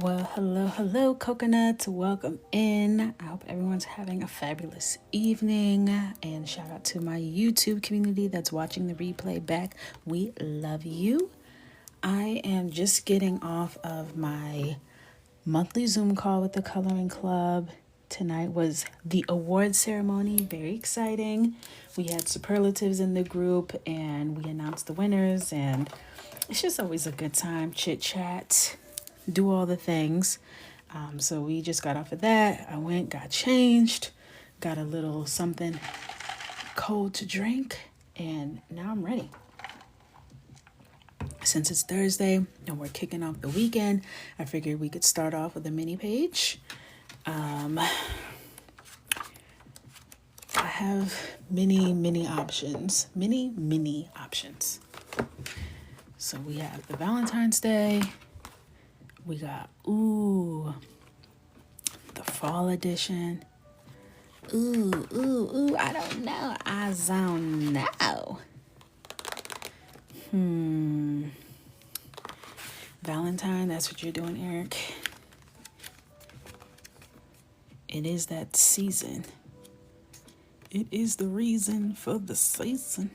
Well, hello, coconuts. Welcome in. I hope everyone's having a fabulous evening. And shout out to my YouTube community that's watching the replay back. We love you. I am just getting off of my monthly Zoom call with the Coloring Club. Tonight was the award ceremony. Very exciting. We had superlatives in the group and we announced the winners. And it's just always a good time, chit chat, do all the things. So we just got off of that. I went, got changed, got a little something cold to drink, and now I'm ready. Since it's Thursday and we're kicking off the weekend, I figured we could start off with a mini page. I have many options. Many options. So we have the Valentine's Day. We got, the fall edition. I don't know. I don't know. Valentine, that's what you're doing, Eric. It is that season. It is the reason for the season.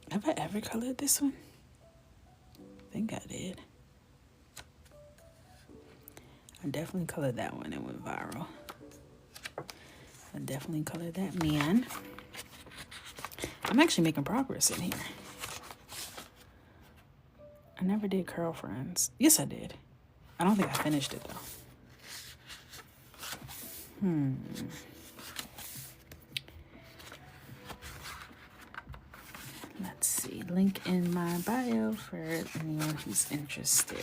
Have I ever colored this one? I think I did. I definitely colored that one. It went viral. I definitely colored that man. I'm actually making progress in here. I never did Curl Friends. Yes, I did. I don't think I finished it, though. Let's see. Link in my bio for anyone who's interested.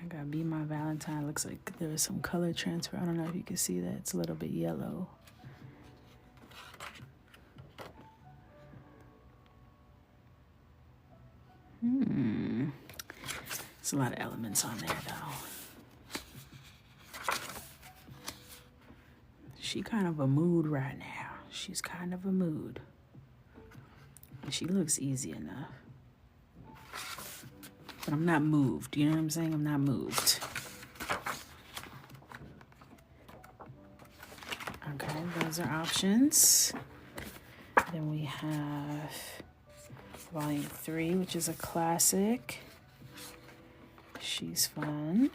I gotta be my Valentine. Looks like there was some color transfer. I don't know if you can see that. It's a little bit yellow. There's a lot of elements on there, though. She kind of a mood right now. She's kind of a mood. And she looks easy enough. But I'm not moved. You know what I'm saying? I'm not moved. Okay, those are options. Then we have Volume 3, which is a classic. She's fun.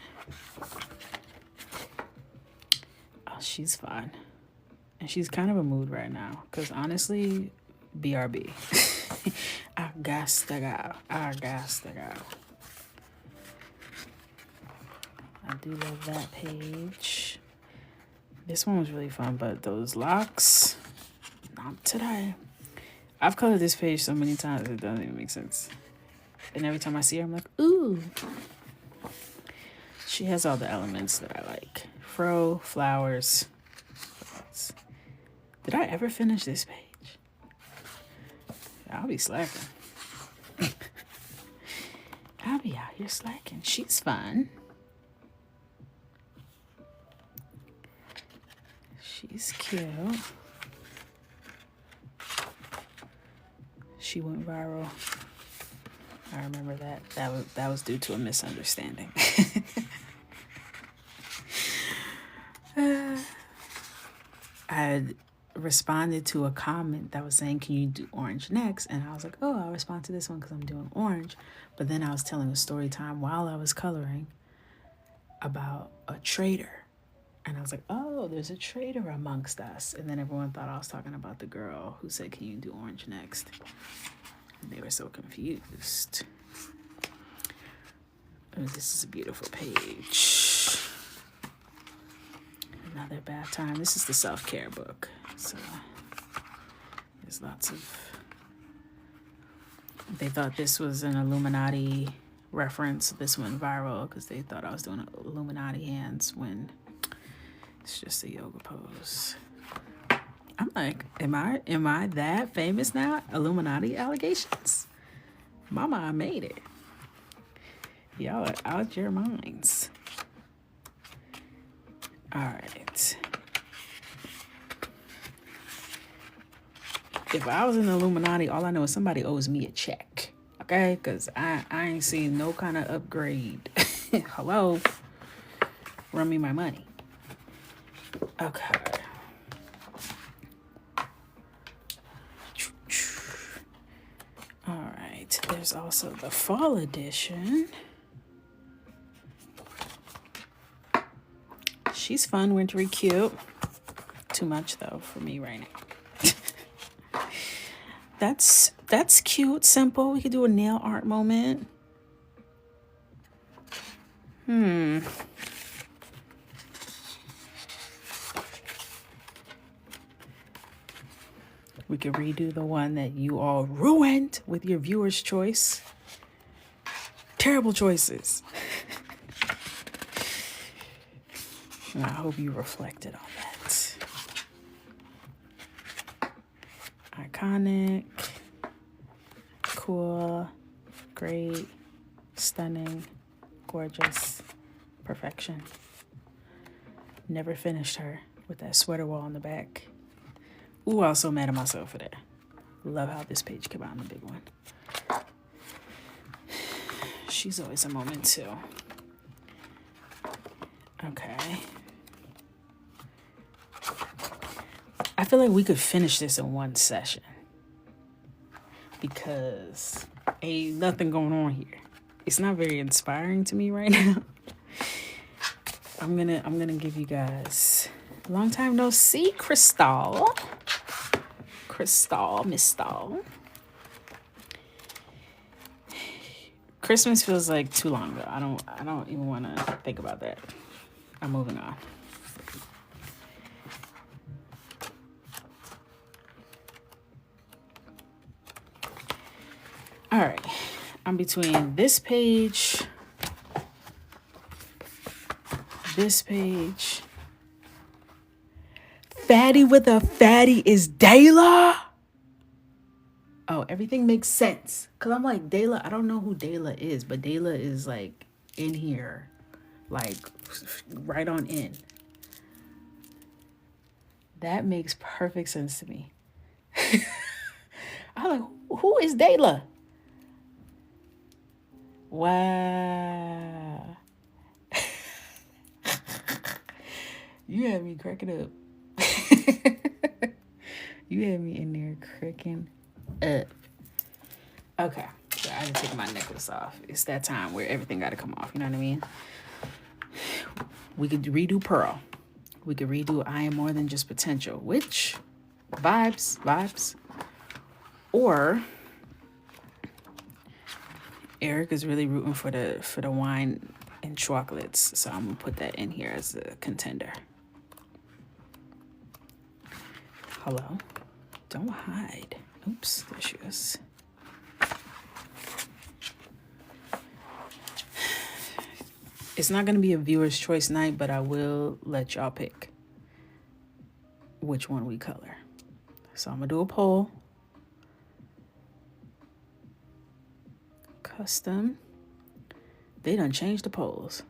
Oh, she's fun. And she's kind of a mood right now. Because honestly, BRB. I got to go. I do love that page. This one was really fun, but those locks, not today. I've colored this page so many times it doesn't even make sense. And every time I see her, I'm like, ooh. She has all the elements that I like. Fro, flowers. Did I ever finish this page? I'll be slacking. I'll be out here slacking. She's fun. She's cute. She went viral. I remember that. That was due to a misunderstanding. I had responded to a comment that was saying, can you do orange next? And I was like, oh, I'll respond to this one because I'm doing orange. But then I was telling a story time while I was coloring about a traitor. And I was like, oh, there's a traitor amongst us. And then everyone thought I was talking about the girl who said, can you do orange next? And they were so confused. Oh, this is a beautiful page. Another bath time. This is the self-care book. So there's lots of... They thought this was an Illuminati reference. This went viral because they thought I was doing Illuminati hands when it's just a yoga pose. I'm like, am I that famous now? Illuminati allegations? Mama, I made it. Y'all are out your minds. All right. If I was in the Illuminati, all I know is somebody owes me a check. okay? Because I ain't seen no kind of upgrade. Hello? Run me my money. Okay. All right. There's also the fall edition. She's fun, wintry, cute. Too much though for me right now. That's cute, simple. We could do a nail art moment. We could redo the one that you all ruined with your viewer's choice. Terrible choices. And I hope you reflected on that. Iconic, cool, great, stunning, gorgeous, perfection. Never finished her with that sweater wall on the back. Ooh, I was so mad at myself for that. Love how this page came out in the big one. She's always a moment too. Okay. I feel like we could finish this in one session because ain't nothing going on here. It's not very inspiring to me right now. I'm gonna give you guys long time no see, Crystal, Miss Stall. Christmas feels like too long though. I don't even want to think about that. I'm moving on. All right, I'm between this page, Fatty with a fatty is Dayla. Oh, everything makes sense. Cause I'm like, Dayla, I don't know who Dayla is, but Dayla is like in here, like right on in. That makes perfect sense to me. I'm like, who is Dayla? Wow. You had me cracking up. You had me in there cracking up. Okay. So I had to take my necklace off. It's that time where everything got to come off. You know what I mean? We could redo Pearl. We could redo I Am More Than Just Potential. Which, vibes. Or Eric is really rooting for the wine and chocolates. So I'm going to put that in here as a contender. Hello? Don't hide. Oops, there she is. It's not going to be a viewer's choice night, but I will let y'all pick which one we color. So I'm going to do a poll. Custom. They done changed the polls.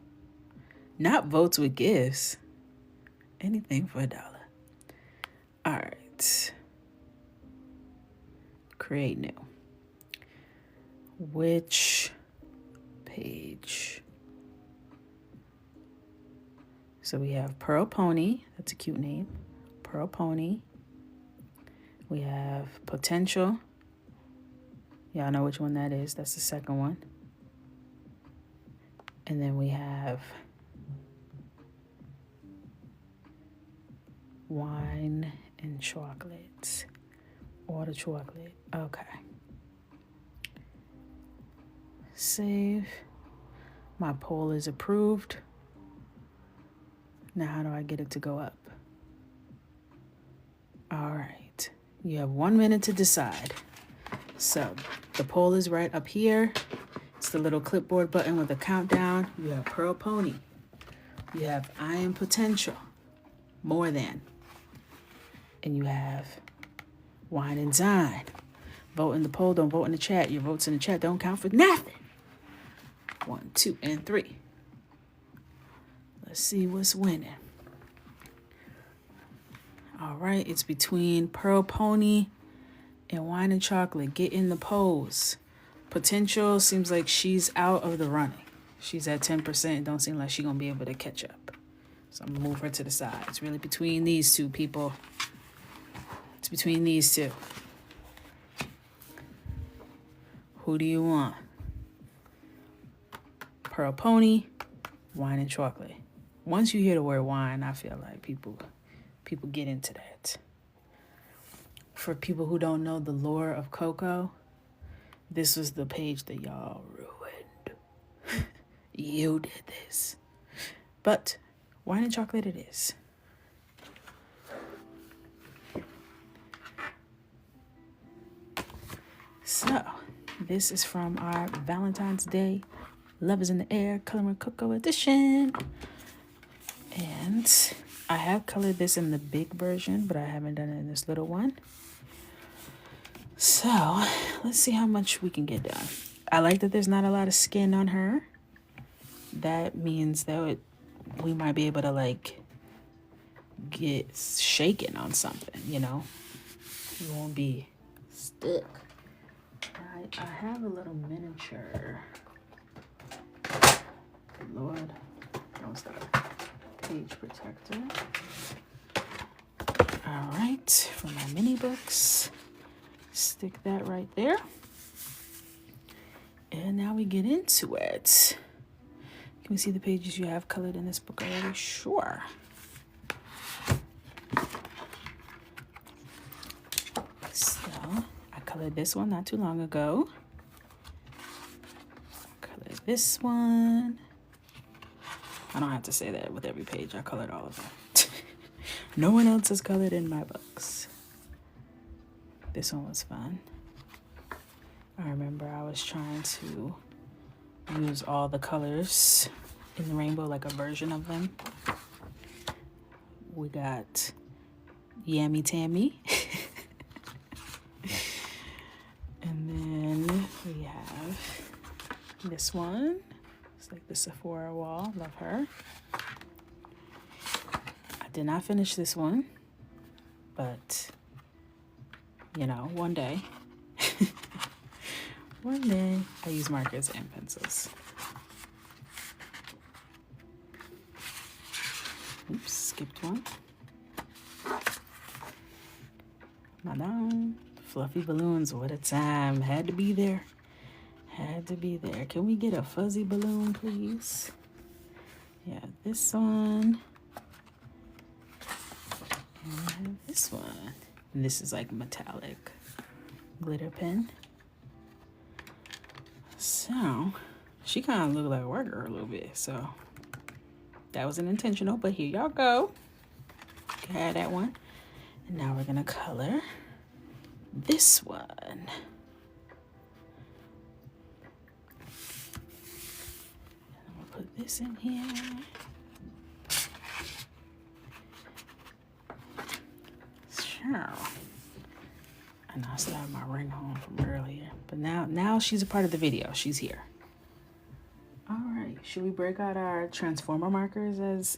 Not votes with gifts. Anything for $1. All right. Create new. Which page? So we have Pearl Pony. That's a cute name. Pearl Pony. We have Potential. Y'all know which one that is. That's the second one. And then we have Wine and Chocolate. Or the chocolate. Okay. Save. My poll is approved. Now how do I get it to go up? All right. You have 1 minute to decide. So the poll is right up here. It's the little clipboard button with a countdown. You have Pearl Pony. You have I Am Potential. More Than. And you have Wine and Dine. Vote in the poll. Don't vote in the chat. Your votes in the chat don't count for nothing. 1, 2, and 3. Let's see what's winning. All right, it's between Pearl Pony and Wine and Chocolate. Get in the polls. Potential seems like she's out of the running. She's at 10%. Don't seem like she's going to be able to catch up. So I'm going to move her to the side. It's really between these two people. It's between these two. Who do you want? Pearl Pony, wine and chocolate. Once you hear the word wine, I feel like people get into that. For people who don't know the lore of Coco, this was the page that y'all ruined. You did this. But wine and chocolate it is. So, this is from our Valentine's Day Love is in the Air Coloring Coco edition. And I have colored this in the big version, but I haven't done it in this little one. So, let's see how much we can get done. I like that there's not a lot of skin on her. That means that we might be able to, like, get shaken on something, you know? We won't be stuck. I have a little miniature. Lord, don't stop. Page protector. All right, for my mini books. Stick that right there. And now we get into it. Can we see the pages you have colored in this book already? Sure. So, I colored this one not too long ago. Colored this one. I don't have to say that with every page. I colored all of them. No one else has colored in my books. This one was fun. I remember I was trying to use all the colors in the rainbow, like a version of them. We got Yammy Tammy. And then we have this one. It's like the Sephora wall. Love her. I did not finish this one, but you know, one day. One day. I use markers and pencils. Oops, skipped one. Madame. Fluffy balloons, what a time. Had to be there. Had to be there. Can we get a fuzzy balloon, please? Yeah, this one. And I have this one. And this is like metallic glitter pen. So, she kind of looked like a worker a little bit. So, that wasn't intentional, but here y'all go. Can have that one. And now we're going to color this one. I'm gonna put this in here. Sure. And I still have my ring home from earlier. But now she's a part of the video. She's here. All right. Should we break out our transformer markers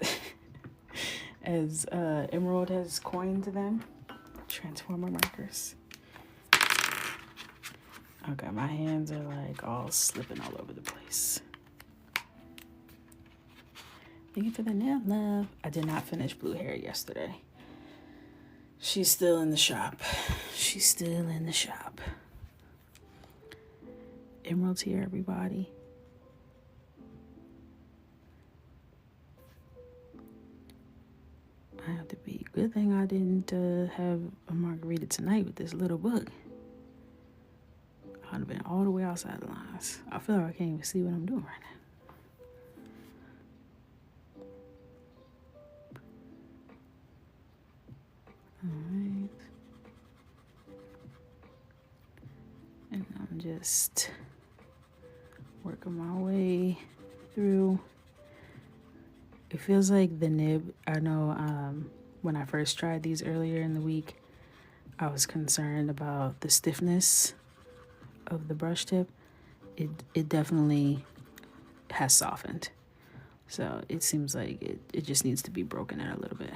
as Emerald has coined them? Transformer markers. Okay, my hands are like all slipping all over the place. Thank you for the nail love. I did not finish Blue Hair yesterday. She's still in the shop. She's still in the shop. Emerald's here, everybody. I have to be. Good thing I didn't have a margarita tonight with this little book. I'd have been all the way outside the lines. I feel like I can't even see what I'm doing right now. Alright. And I'm just working my way through. It feels like the nib. I know when I first tried these earlier in the week, I was concerned about the stiffness of the brush tip. It definitely has softened. So it seems like it just needs to be broken out a little bit,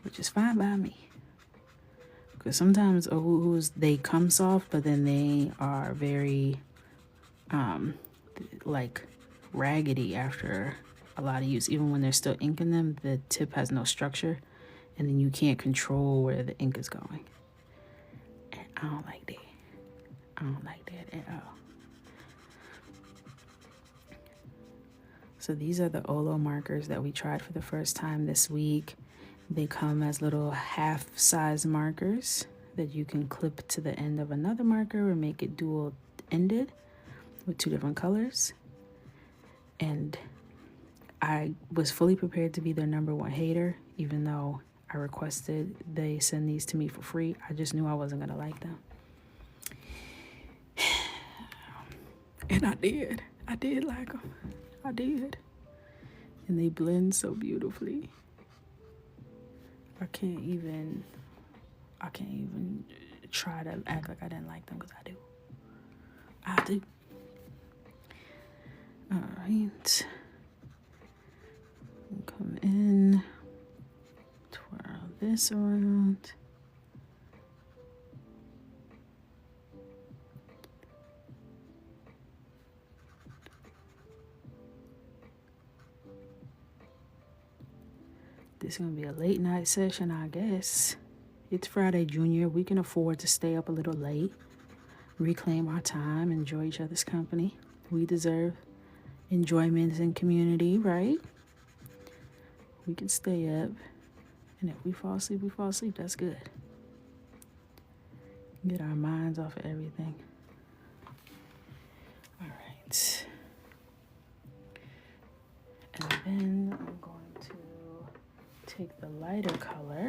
which is fine by me. Because sometimes Ohuhus, they come soft, but then they are very, like, raggedy after a lot of use. Even when there's still ink in them, the tip has no structure, and then you can't control where the ink is going. And I don't like that. I don't like that at all. So these are the Olo markers that we tried for the first time this week. They come as little half-size markers that you can clip to the end of another marker and make it dual-ended with 2 different colors. And I was fully prepared to be their #1 hater, even though I requested they send these to me for free. I just knew I wasn't going to like them. And I did. I did like them. I did. And they blend so beautifully. I can't even try to act like I didn't like them, because I do. I do. All right. Come in. Twirl this around. This is going to be a late night session, I guess. It's Friday, Junior. We can afford to stay up a little late, reclaim our time, enjoy each other's company. We deserve enjoyment and community, right? We can stay up, and if we fall asleep, we fall asleep. That's good. Get our minds off of everything. All right. And then I'm going to take the lighter color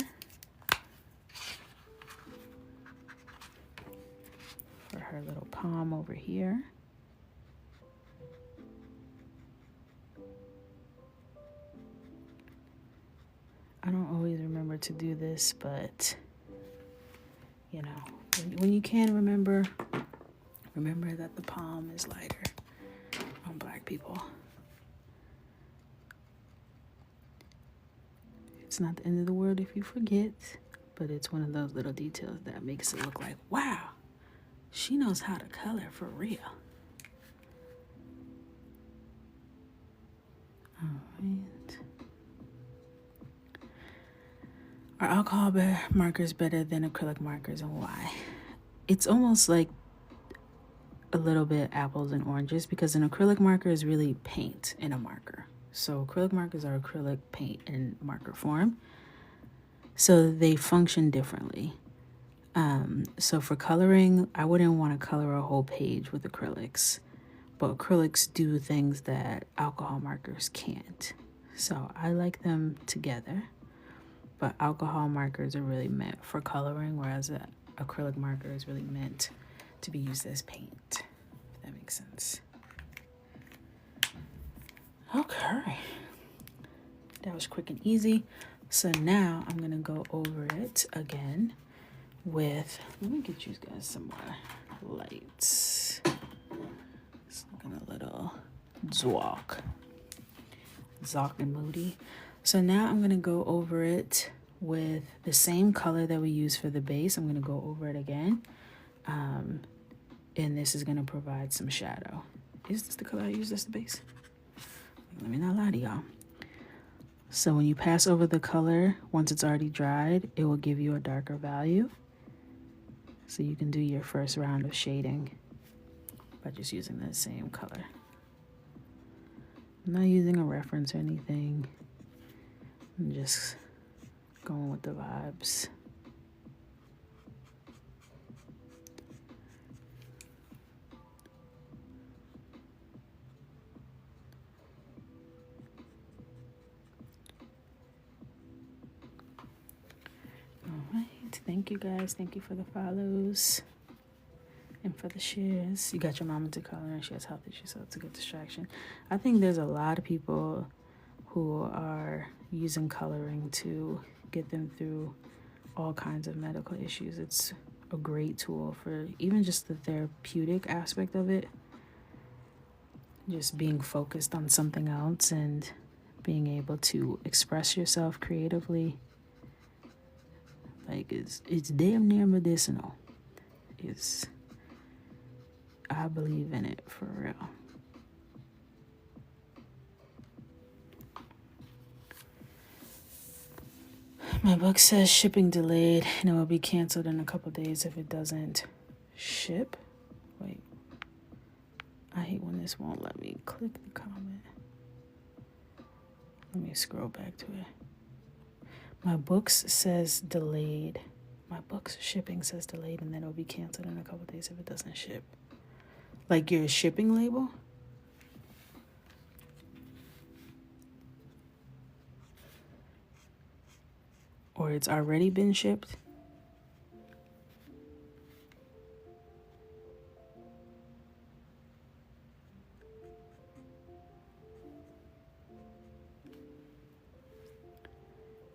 for her little palm over here. I don't always remember to do this, but you know, when you can remember that the palm is lighter on Black people. It's not the end of the world if you forget, but it's one of those little details that makes it look like, wow, she knows how to color for real. All right. Are alcohol markers better than acrylic markers, and why? It's almost like a little bit apples and oranges, because an acrylic marker is really paint in a marker. So acrylic markers are acrylic paint in marker form. So they function differently. So for coloring, I wouldn't want to color a whole page with acrylics, but acrylics do things that alcohol markers can't. So I like them together, but alcohol markers are really meant for coloring, whereas an acrylic marker is really meant to be used as paint, if that makes sense. Okay, that was quick and easy. So now I'm gonna go over it again with, let me get you guys some more lights. It's looking a little Zoc and moody. So now I'm gonna go over it with the same color that we used for the base. I'm gonna go over it again. And this is gonna provide some shadow. Is this the color I used as the base? Let me not lie to y'all. So when you pass over the color, once it's already dried, it will give you a darker value. So you can do your first round of shading by just using the same color. I'm not using a reference or anything. I'm just going with the vibes. Thank you guys. Thank you for the follows and for the shares. You got your mama to color and she has health issues, so it's a good distraction. I think there's a lot of people who are using coloring to get them through all kinds of medical issues. It's a great tool for even just the therapeutic aspect of it. Just being focused on something else and being able to express yourself creatively. Like it's damn near medicinal. I believe in it for real. My book says shipping delayed and it will be canceled in a couple days if it doesn't ship. Wait. I hate when this won't let me click the comment. Let me scroll back to it. My books says delayed. My book's shipping says delayed and then it'll be canceled in a couple days if it doesn't ship. Like your shipping label? Or it's already been shipped?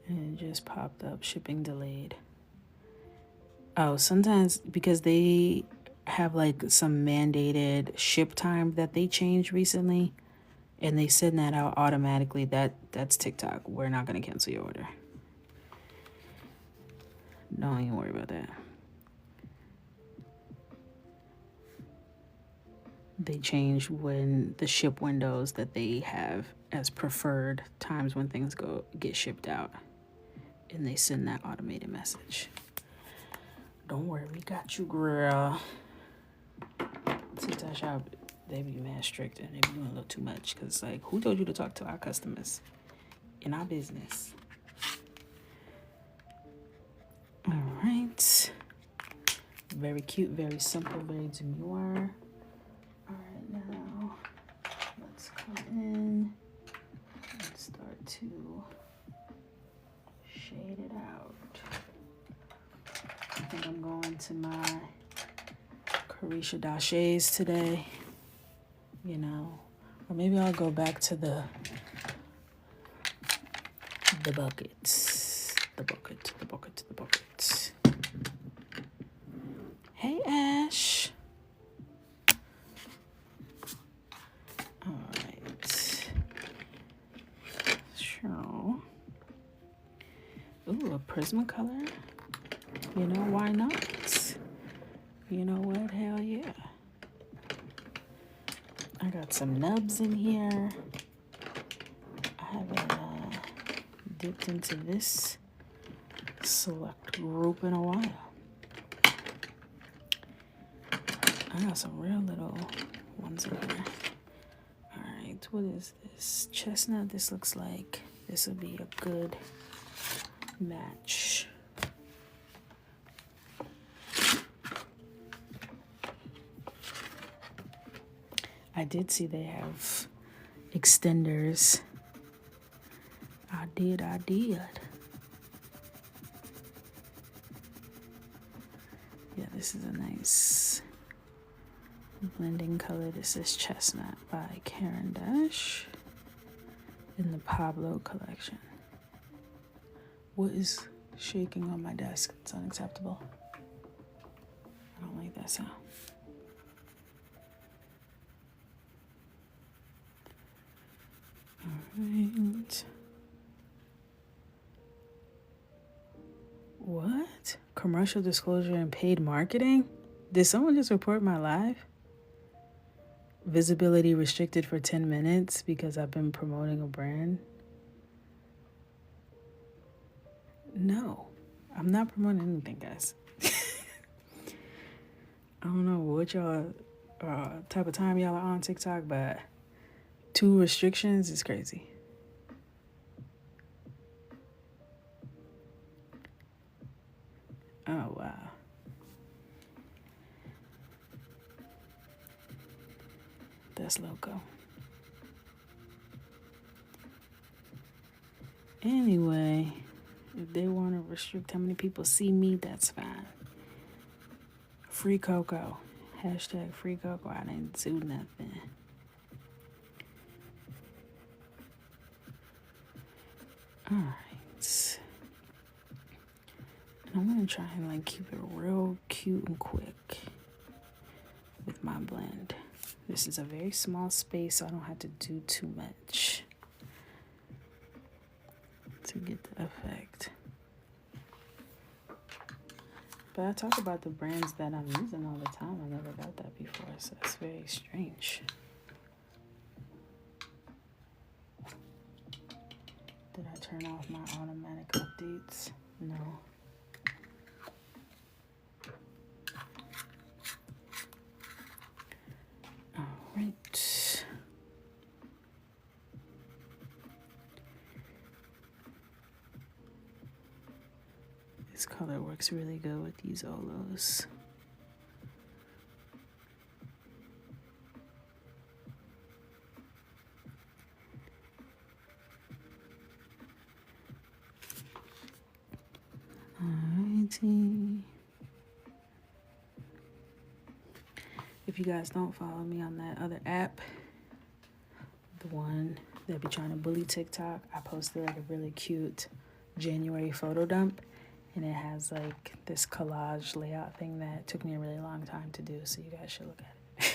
And it just popped up, shipping delayed. Oh, sometimes because they have like some mandated ship time that they changed recently and they send that out automatically, that's TikTok. We're not going to cancel your order. Don't even worry about that. They change when the ship windows that they have as preferred times when things get shipped out. And they send that automated message. Don't worry, we got you, girl. TikTok shop, they be mad strict and they be doing a little too much. Because, like, who told you to talk to our customers in our business? All right. Very cute, very simple, very demure. All right, now let's come in and start to shade it out. I think I'm going to my Carisha Dashes today, you know, or maybe I'll go back to the buckets, the bucket. Hey, Ash. All right. So, ooh, a Prismacolor. You know, why not? You know what? Hell yeah. I got some nubs in here. I haven't dipped into this select group in a while. I got some real little ones in here. All right, what is this? Chestnut. This looks like this would be a good match. I did see they have extenders. I did. Yeah, this is a nice blending color. This is Chestnut by Karen Dash in the Pablo collection. What is shaking on my desk? It's unacceptable. I don't like that sound. All right. What? Commercial disclosure and paid marketing? Did someone just report my live? Visibility restricted for 10 minutes because I've been promoting a brand? No, I'm not promoting anything, guys. I don't know what y'all type of time y'all are on TikTok, but 2 restrictions is crazy. Oh, wow. That's loco. Anyway, if they want to restrict how many people see me, that's fine. Free Coco. Hashtag free Coco. I didn't do nothing. All right. And I'm going to try and like keep it real cute and quick with my blend. This is a very small space, so I don't have to do too much to get the effect. But I talk about the brands that I'm using all the time. I never got that before, so it's very strange. Did I turn off my automatic updates? No. All right. This color works really good with these Olos. Alrighty. If you guys don't follow me on that other app, the one that be trying to bully TikTok, I posted like a really cute January photo dump, and it has like this collage layout thing that took me a really long time to do, so you guys should look at it.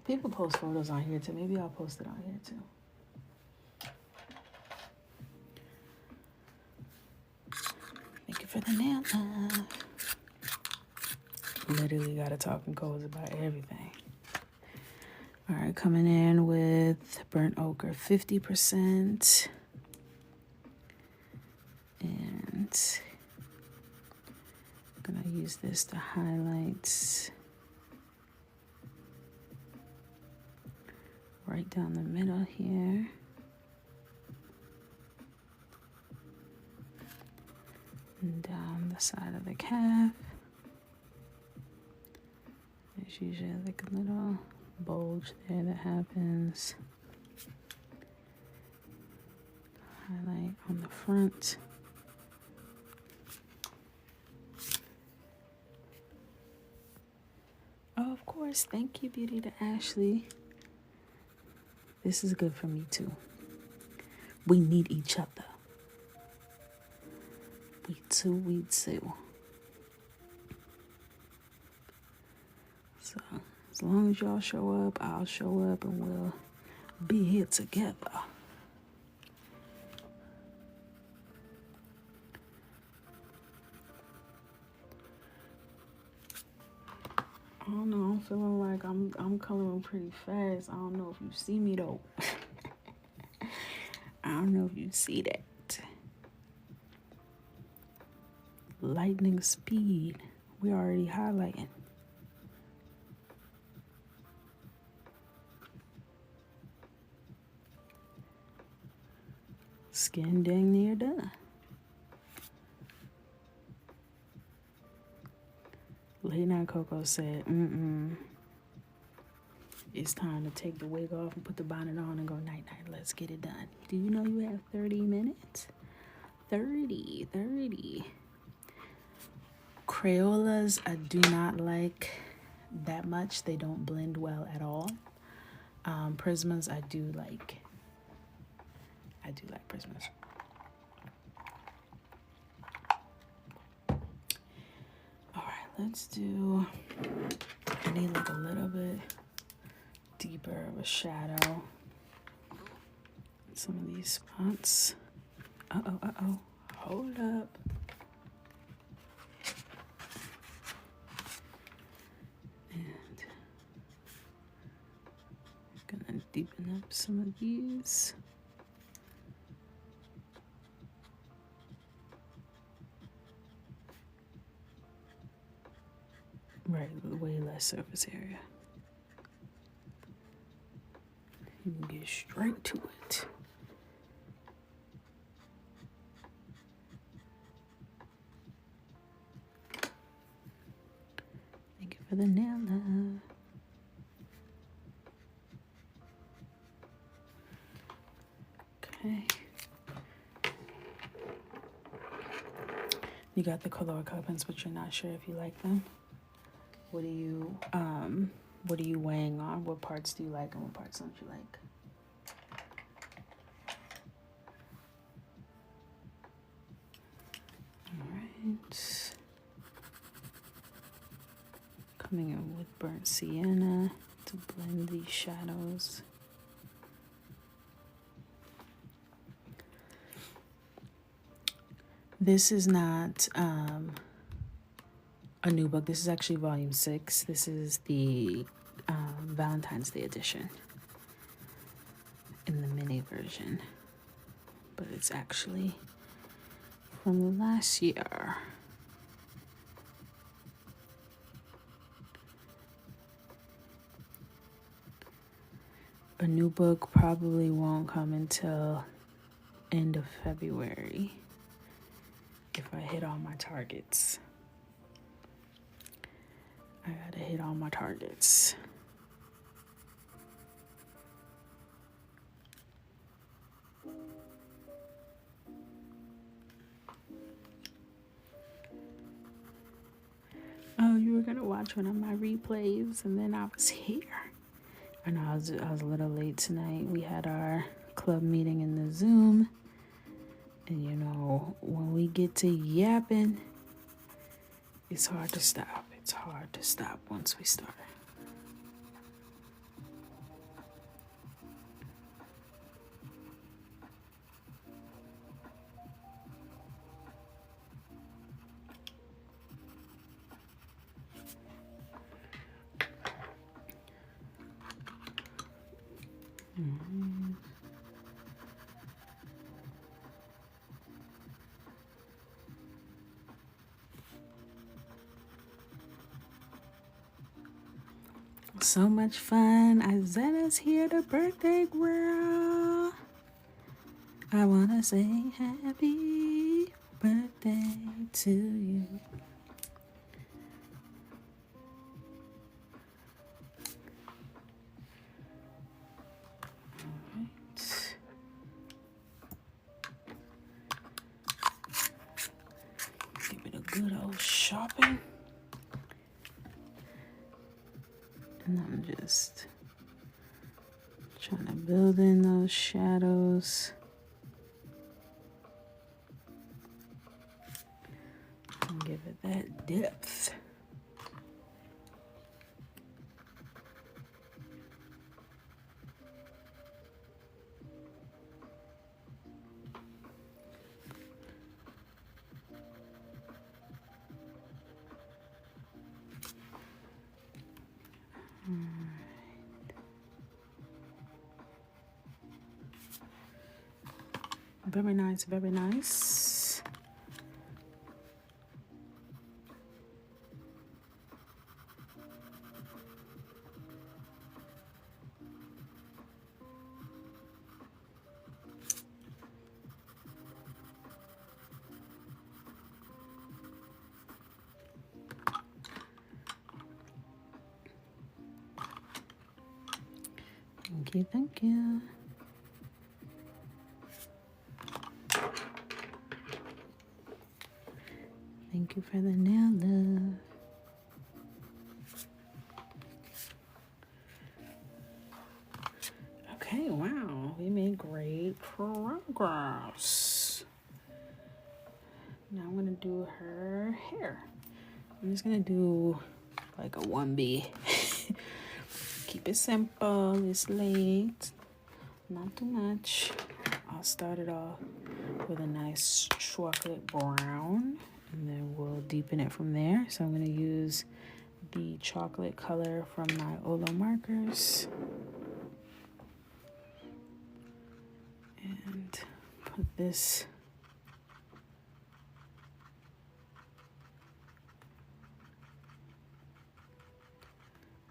People post photos on here too. Maybe I'll post it on here too. Thank you for the nail love. Literally got a talking codes about everything. All right, coming in with burnt ochre 50%. And I'm gonna use this to highlight right down the middle here. And down the side of the calf. There's usually like a little bulge there that happens. Highlight on the front. Oh, of course. Thank you, Beauty to Ashley. This is good for me too. We need each other. We too. So, as long as y'all show up, I'll show up and we'll be here together. I don't know, I'm feeling like I'm coloring pretty fast. I don't know if you see me though. I don't know if you see that. Lightning speed. We're already highlighting. Skin dang near done. Late night Coco said, it's time to take the wig off and put the bonnet on and go night-night. Let's get it done. Do you know you have 30 minutes? 30. Crayolas, I do not like that much. They don't blend well at all. Prismas, I do like Prismas. All right, let's do, I need like a little bit deeper of a shadow. Some of these spots. Uh-oh. Hold up. And I'm gonna deepen up some of these. Right, way less surface area. You can get straight to it. Thank you for the nail love. Okay. You got the color coupons, but you're not sure if you like them. What are you weighing on? What parts do you like and what parts don't you like? All right. Coming in with burnt sienna to blend these shadows. This is not a new book. This is actually volume 6. This is the Valentine's Day edition in the mini version, but it's actually from last year. A new book probably won't come until end of February if I hit all my targets. I gotta hit all my targets. Oh, you were gonna watch one of my replays, and then I was here. I know I was a little late tonight. We had our club meeting in the Zoom, and you know, when we get to yapping, it's hard to stop. It's hard to stop once we start. So much fun. Isaiah's here, the birthday girl. I wanna say happy birthday to you. Alright. Give it a good old shopping. And I'm just trying to build in those shadows. And give it that depth. Very nice, very nice. Thank you, thank you. Thank you for the nail love. Okay, wow, we made great progress. Now I'm gonna do her hair. I'm just gonna do like a 1B. Keep it simple, it's late, not too much. I'll start it off with a nice chocolate brown, and then we'll deepen it from there. So I'm gonna use the chocolate color from my Olo markers and put this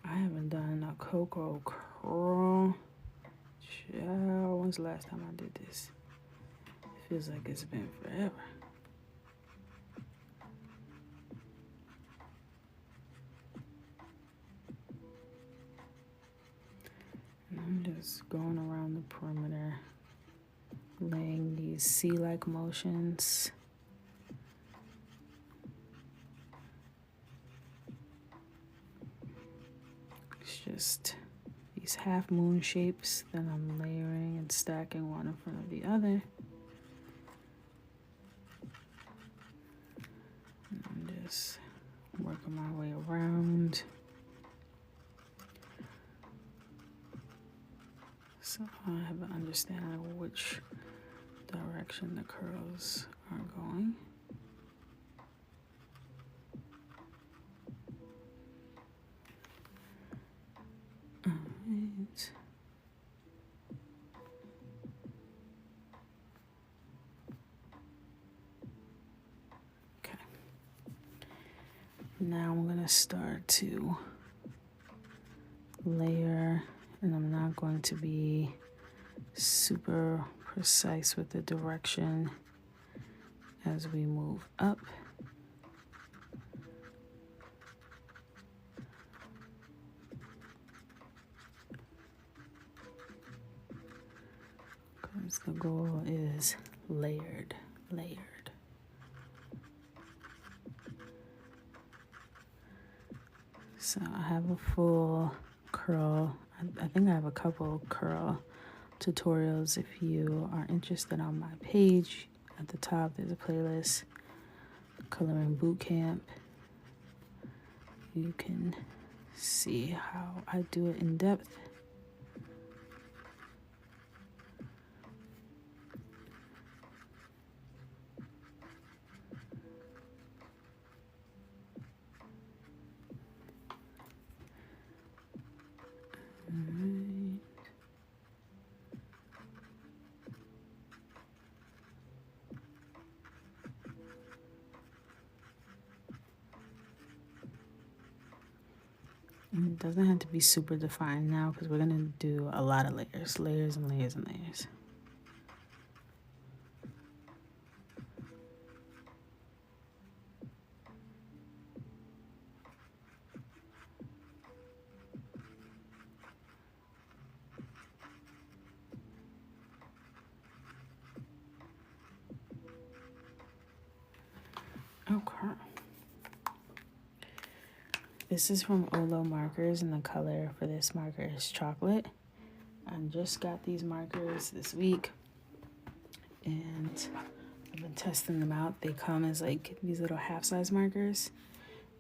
I haven't done a Coco curl. When's the last time I did this? It feels like it's been forever. And I'm just going around the perimeter, laying these C-like motions. It's just these half moon shapes that I'm layering and stacking one in front of the other. And I'm just working my way around. So I have an understanding of which direction the curls are going. Okay. Now I'm gonna start to layer, and I'm not going to be super precise with the direction as we move up. Because the goal is layered. So I have a full curl. I think I have a couple curl tutorials. If you are interested, on my page at the top there's a playlist, Coloring Bootcamp. You can see how I do it in depth. It doesn't have to be super defined now because we're gonna do a lot of layers and layers and layers. Okay. This is from Olo markers, and the color for this marker is chocolate. I just got these markers this week, and I've been testing them out. They come as like these little half-size markers,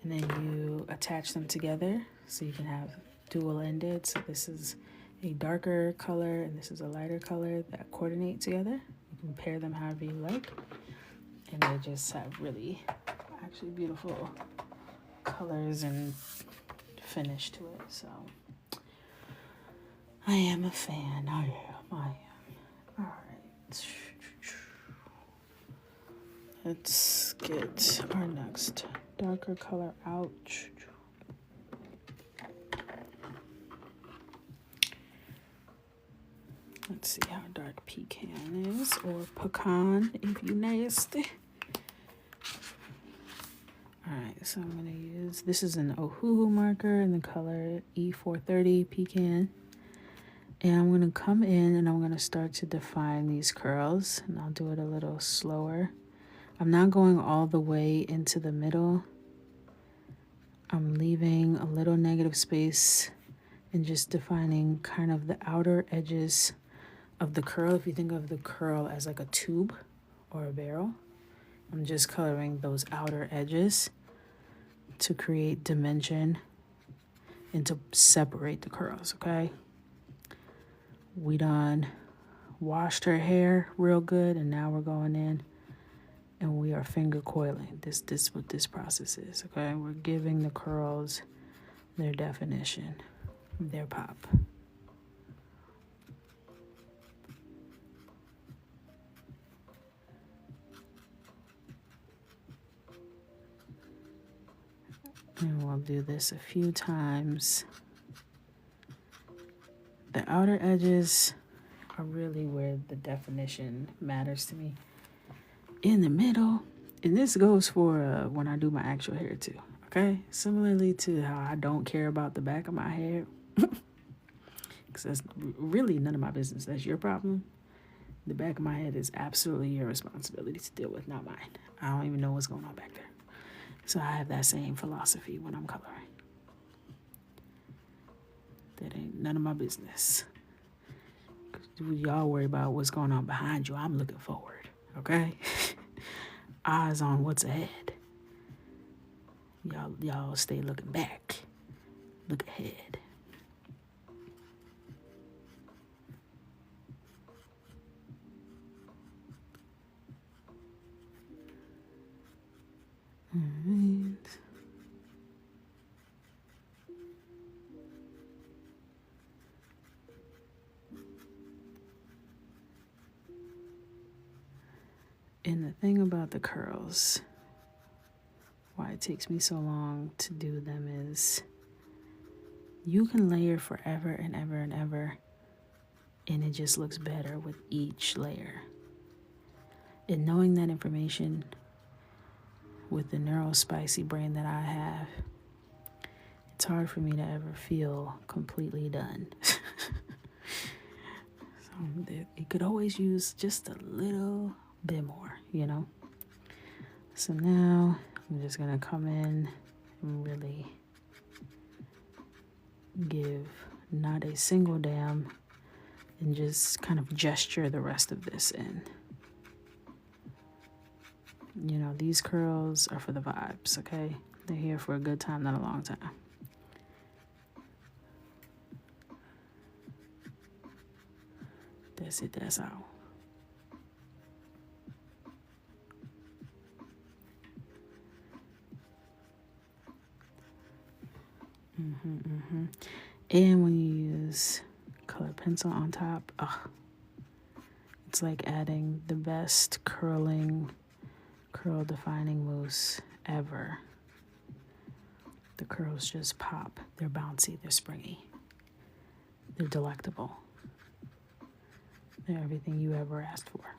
and then you attach them together so you can have dual-ended. So this is a darker color, and this is a lighter color that coordinate together. You can pair them however you like, and they just have really actually beautiful colors and finish to it. So I am a fan. I am. All right. Let's get our next darker color out. Let's see how dark pecan is, or pecan if you nasty. Alright, so I'm going to use, this is an Ohuhu marker in the color E430 Pecan. And I'm going to come in and I'm going to start to define these curls. And I'll do it a little slower. I'm not going all the way into the middle. I'm leaving a little negative space and just defining kind of the outer edges of the curl. If you think of the curl as like a tube or a barrel, I'm just coloring those outer edges to create dimension and to separate the curls, okay? We done washed her hair real good, and now we're going in and we are finger coiling. This what this process is, okay? We're giving the curls their definition, their pop. And we'll do this a few times. The outer edges are really where the definition matters to me. In the middle, and this goes for when I do my actual hair too, okay? Similarly to how I don't care about the back of my hair, because that's really none of my business. That's your problem. The back of my head is absolutely your responsibility to deal with, not mine. I don't even know what's going on back there. So I have that same philosophy when I'm coloring. That ain't none of my business. Y'all worry about what's going on behind you. I'm looking forward, okay? Eyes on what's ahead. Y'all stay looking back. Look ahead. All right. And the thing about the curls, why it takes me so long to do them, is you can layer forever and ever and ever, and it just looks better with each layer. And knowing that information with the neurospicy brain that I have, it's hard for me to ever feel completely done. So you could always use just a little bit more, you know? So now I'm just gonna come in and really give not a single damn and just kind of gesture the rest of this in. You know, these curls are for the vibes, okay? They're here for a good time, not a long time. That's it, that's all. And when you use colored pencil on top, it's like adding the best curl defining mousse ever. The curls just pop. They're bouncy, they're springy, they're delectable. They're everything you ever asked for.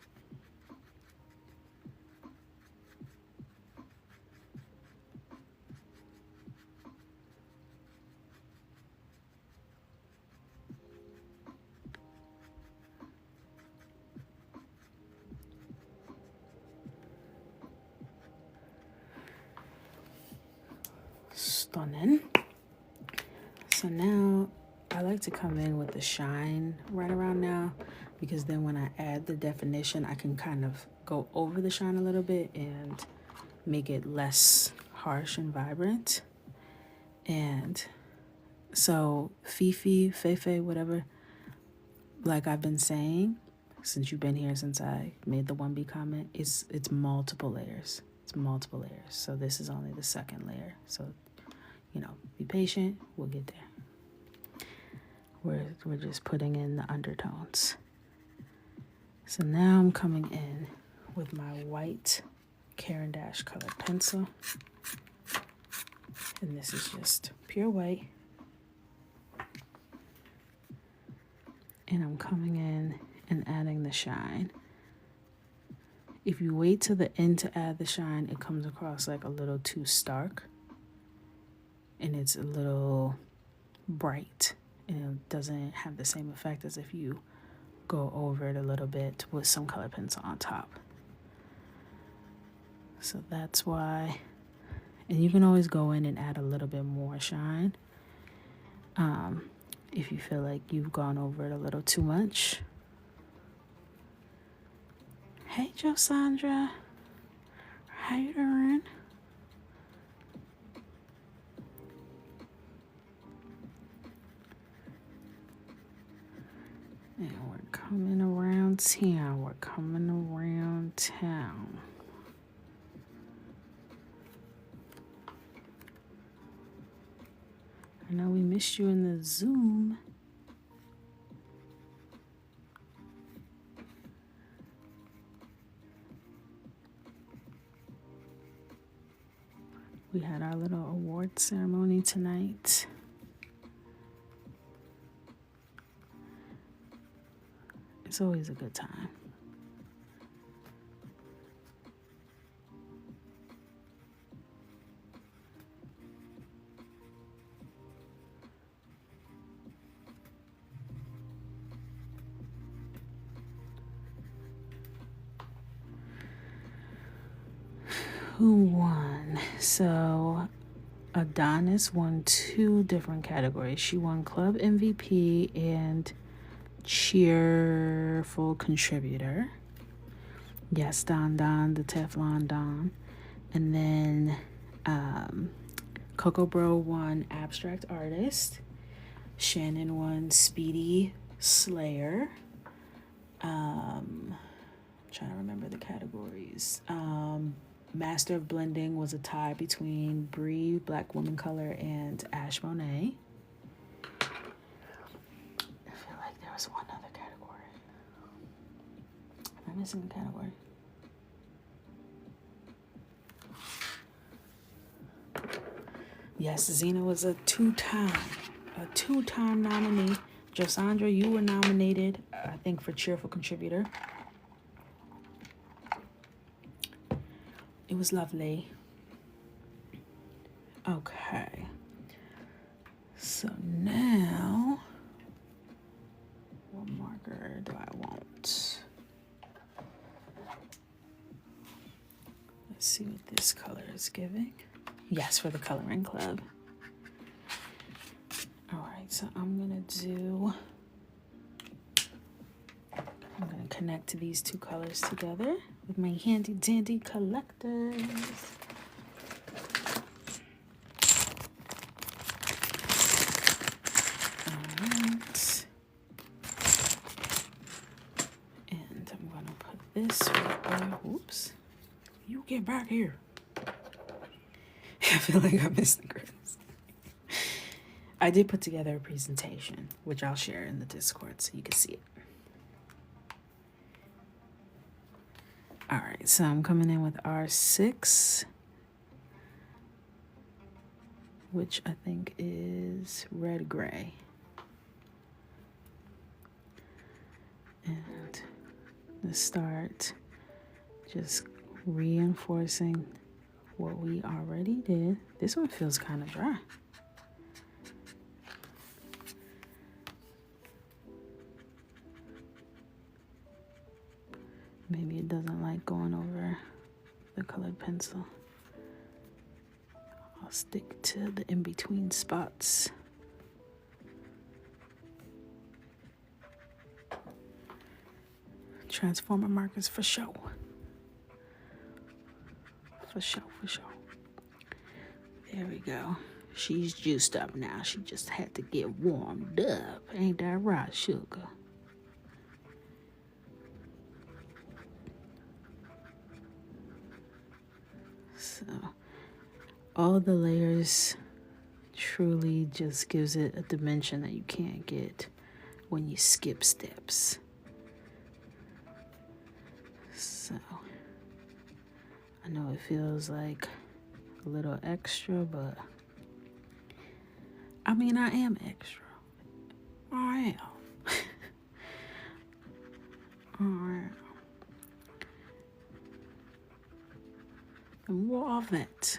Stunning. So now I like to come in with the shine right around now, because then when I add the definition, I can kind of go over the shine a little bit and make it less harsh and vibrant. And so Fifi, Fefe, whatever, like I've been saying since you've been here, since I made the 1B comment, it's multiple layers. It's multiple layers. So this is only the second layer. So, you know, be patient. We'll get there. We're just putting in the undertones. So now I'm coming in with my white Caran d'Ache colored pencil. And this is just pure white. And I'm coming in and adding the shine. If you wait till the end to add the shine, it comes across like a little too stark. And it's a little bright. And it doesn't have the same effect as if you go over it a little bit with some colored pencil on top. So that's why. And you can always go in and add a little bit more shine. If you feel like you've gone over it a little too much. Hey, Josandra. How you doing? And we're coming around town. We're coming around town. I know we missed you in the Zoom. We had our little award ceremony tonight. It's always a good time. Who won? So Adonis won 2 different categories. She won Club MVP and Cheerful Contributor. Yes, Don, the Teflon Don. And then Coco Bro won Abstract Artist. Shannon won Speedy Slayer. I'm trying to remember the categories. Master of Blending was a tie between Bree, Black Woman Color, and Ash Monet. I feel like there was one other category. Am I missing a category? Yes, Zena was a two-time nominee. Josandra, you were nominated, I think, for Cheerful Contributor. It was lovely. Okay. So now, what marker do I want? Let's see what this color is giving. Yes, for the coloring club. All right, so I'm gonna connect these two colors together with my handy dandy collectors. All right. And I'm gonna put this right there. Oops. You get back here. I feel like I missed the grades. I did put together a presentation, which I'll share in the Discord so you can see it. All right, so I'm coming in with R6, which I think is red-gray. And to start just reinforcing what we already did. This one feels kind of dry. Maybe it doesn't like going over the colored pencil. I'll stick to the in-between spots. Transformer markers for show. For show. There we go. She's juiced up now. She just had to get warmed up. Ain't that right, sugar? So all the layers truly just gives it a dimension that you can't get when you skip steps. So I know it feels like a little extra, but I mean, I am extra. I am. All right. And what of it?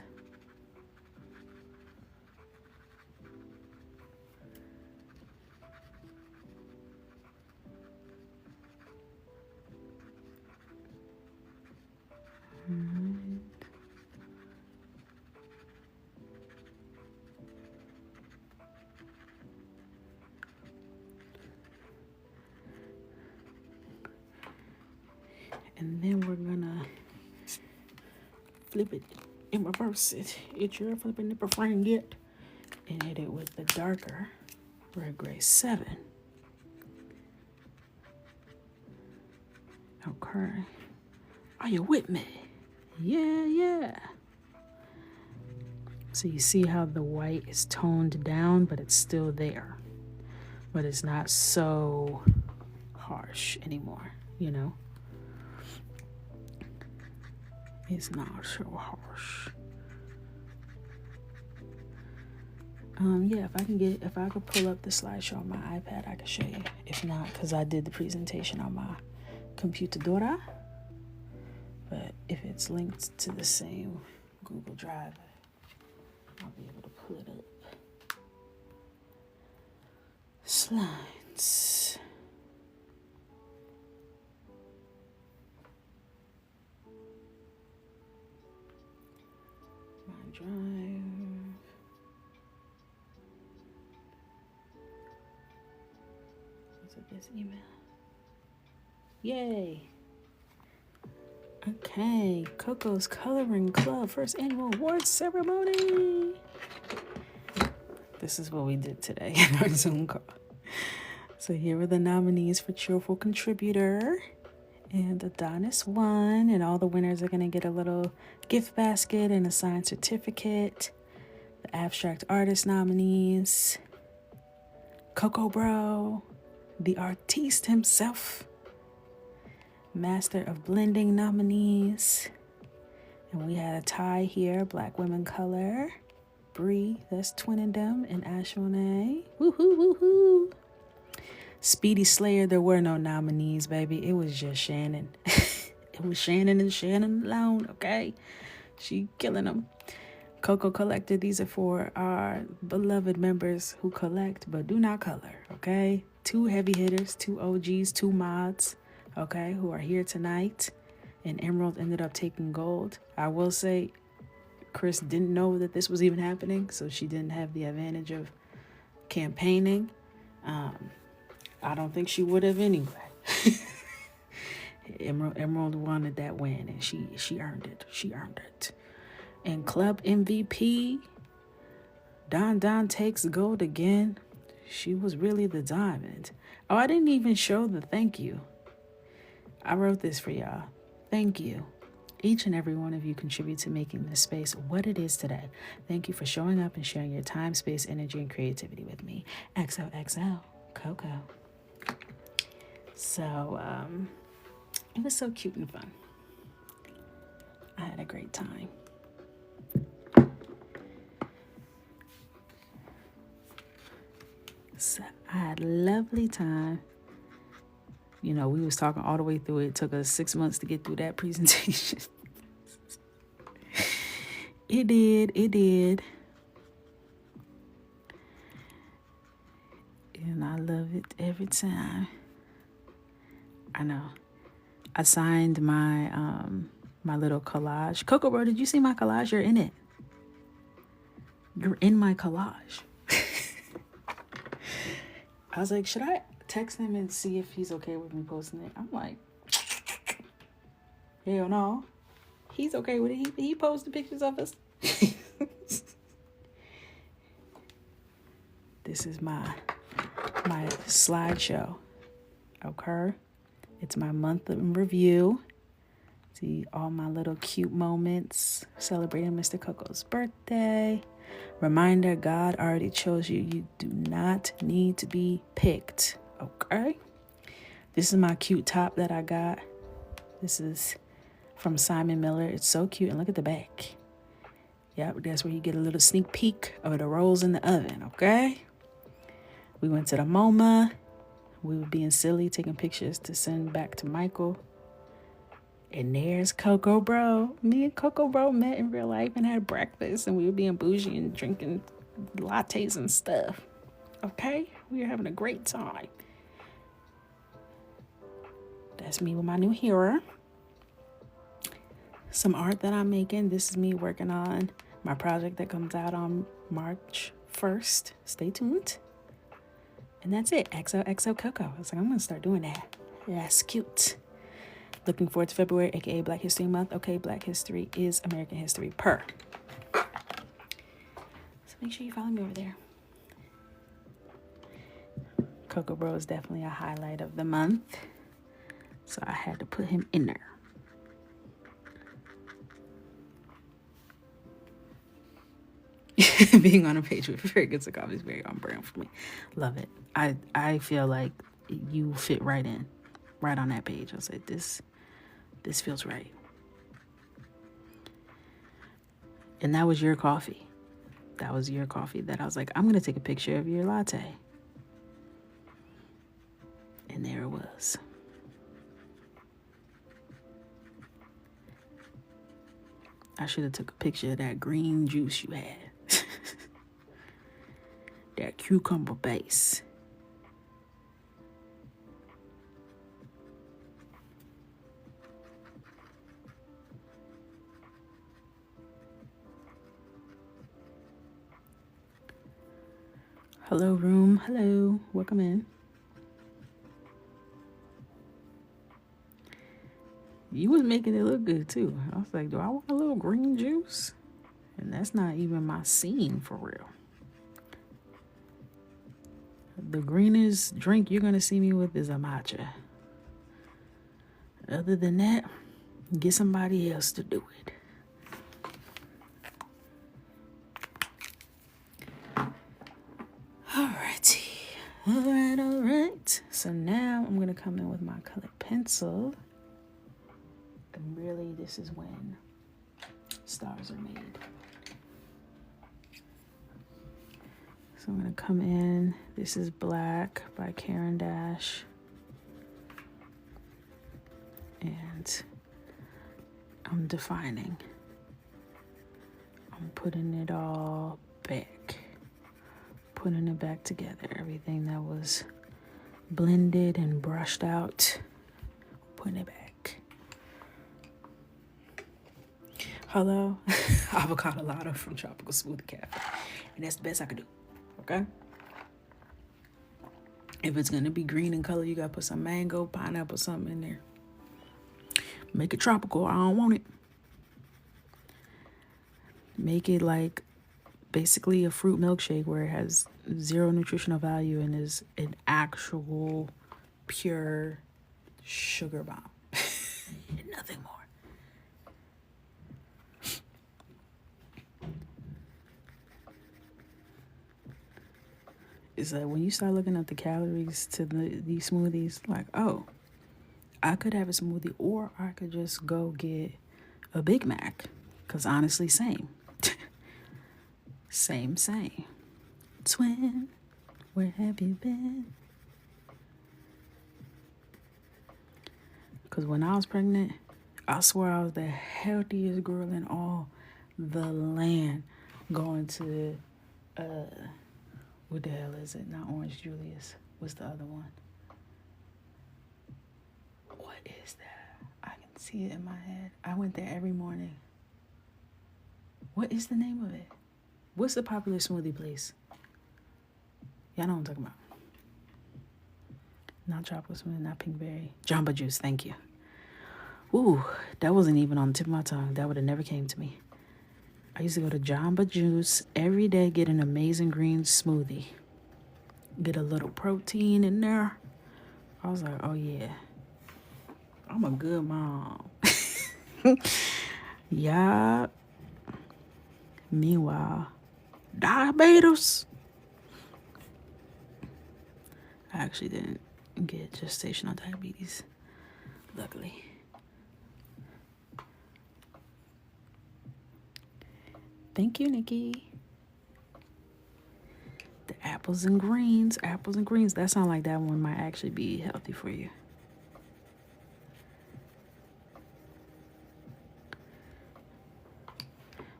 And then we're gonna flip it and reverse it. It's your flipping nipper frame yet. And hit it with the darker red gray 7. Okay. Are you with me? Yeah. So you see how the white is toned down, but it's still there. But it's not so harsh anymore, you know? It's not so harsh. Yeah, if I could pull up the slideshow on my iPad, I could show you. If not, because I did the presentation on my computadora. But if it's linked to the same Google Drive, I'll be able to pull it up. Slides. My drive. This email. Yay. Okay, Coco's Coloring Club first annual awards ceremony. This is what we did today in our Zoom call. So here were the nominees for Cheerful Contributor, and Adonis won, and all the winners are gonna get a little gift basket and a signed certificate. The Abstract Artist nominees, Coco Bro, the artiste himself, Master of Blending nominees, and we had a tie here, Black Women Color, Bree, that's twinning them, and Ashmone. Woohoo, woohoo. Speedy Slayer, there were no nominees, baby. It was just Shannon. It was Shannon and Shannon alone, okay? She killing them. Coco collected. These are for our beloved members who collect but do not color, okay? 2 heavy hitters, 2 OGs, 2 mods, okay, who are here tonight. And Emerald ended up taking gold. I will say Chris didn't know that this was even happening, so she didn't have the advantage of campaigning. I don't think she would have anyway. Emerald wanted that win, and she earned it. She earned it. And club MVP, Don takes gold again. She was really the diamond. Oh, I didn't even show the thank you. I wrote this for y'all. Thank you. Each and every one of you contribute to making this space what it is today. Thank you for showing up and sharing your time, space, energy, and creativity with me. XOXO, Coco. So, it was so cute and fun. I had a great time. So I had a lovely time. You know, we was talking all the way through it. It took us 6 months to get through that presentation. It did. And I love it every time. I know. I signed my my little collage. Coco, bro, did you see my collage? You're in it. You're in my collage. I was like, should I text him and see if he's okay with me posting it? I'm like, hell no. He's okay with it. He posted pictures of us. This is my slideshow. Okay. It's my month in review. See all my little cute moments celebrating Mr. Coco's birthday. Reminder, God already chose you. You do not need to be picked. Okay. This is my cute top that I got. This is from Simon Miller. It's so cute. And look at the back. Yep, that's where you get a little sneak peek of the rolls in the oven. Okay. We went to the MoMA. We were being silly, taking pictures to send back to Michael. And there's Coco Bro. Me and Coco Bro met in real life and had breakfast. And we were being bougie and drinking lattes and stuff. Okay? We were having a great time. That's me with my new hero. Some art that I'm making. This is me working on my project that comes out on March 1st. Stay tuned. And that's it. XOXO Coco. I was like, I'm going to start doing that. That's cute. Looking forward to February, aka Black History Month. Okay, Black History is American History per. So make sure you follow me over there. Coco Bro is definitely a highlight of the month. So I had to put him in there. Being on a page with very good coffee is very on brand for me. Love it. I feel like you fit right in. Right on that page. I was like, this feels right. And that was your coffee. That was your coffee that I was like, I'm going to take a picture of your latte. And there it was. I should have took a picture of that green juice you had. That cucumber base. Hello, room. Hello. Welcome in. You was making it look good, too. I was like, do I want a little green juice? And that's not even my scene for real. The greenest drink you're going to see me with is a matcha. Other than that, get somebody else to do it. Alright. So now I'm going to come in with my colored pencil. And really, this is when stars are made. So I'm gonna come in. This is Black by Karen Dash. And I'm defining. I'm putting it all back. Putting it back together. Everything that was blended and brushed out. Putting it back. Hello, avocado latte from Tropical Smoothie Cafe. And that's the best I could do, okay? If it's gonna be green in color, you gotta put some mango, pineapple, something in there. Make it tropical, I don't want it. Make it like basically a fruit milkshake where it has zero nutritional value and is an actual pure sugar bomb. Nothing more. It's like when you start looking at the calories to these smoothies, like, oh, I could have a smoothie or I could just go get a Big Mac. Because honestly, same. Same. Twin, where have you been? Because when I was pregnant, I swear I was the healthiest girl in all the land. Going to, what the hell is it? Not Orange Julius. What's the other one? What is that? I can see it in my head. I went there every morning. What is the name of it? What's the popular smoothie place? Y'all know what I'm talking about. Not chocolate smoothie, not pinkberry. Jamba Juice, thank you. Ooh, that wasn't even on the tip of my tongue. That would have never came to me. I used to go to Jamba Juice every day, get an amazing green smoothie. Get a little protein in there. I was like, oh yeah, I'm a good mom. Yeah. Meanwhile, diabetes. I actually didn't get gestational diabetes, luckily. Thank you, Nikki. The apples and greens. That sounds like that one might actually be healthy for you.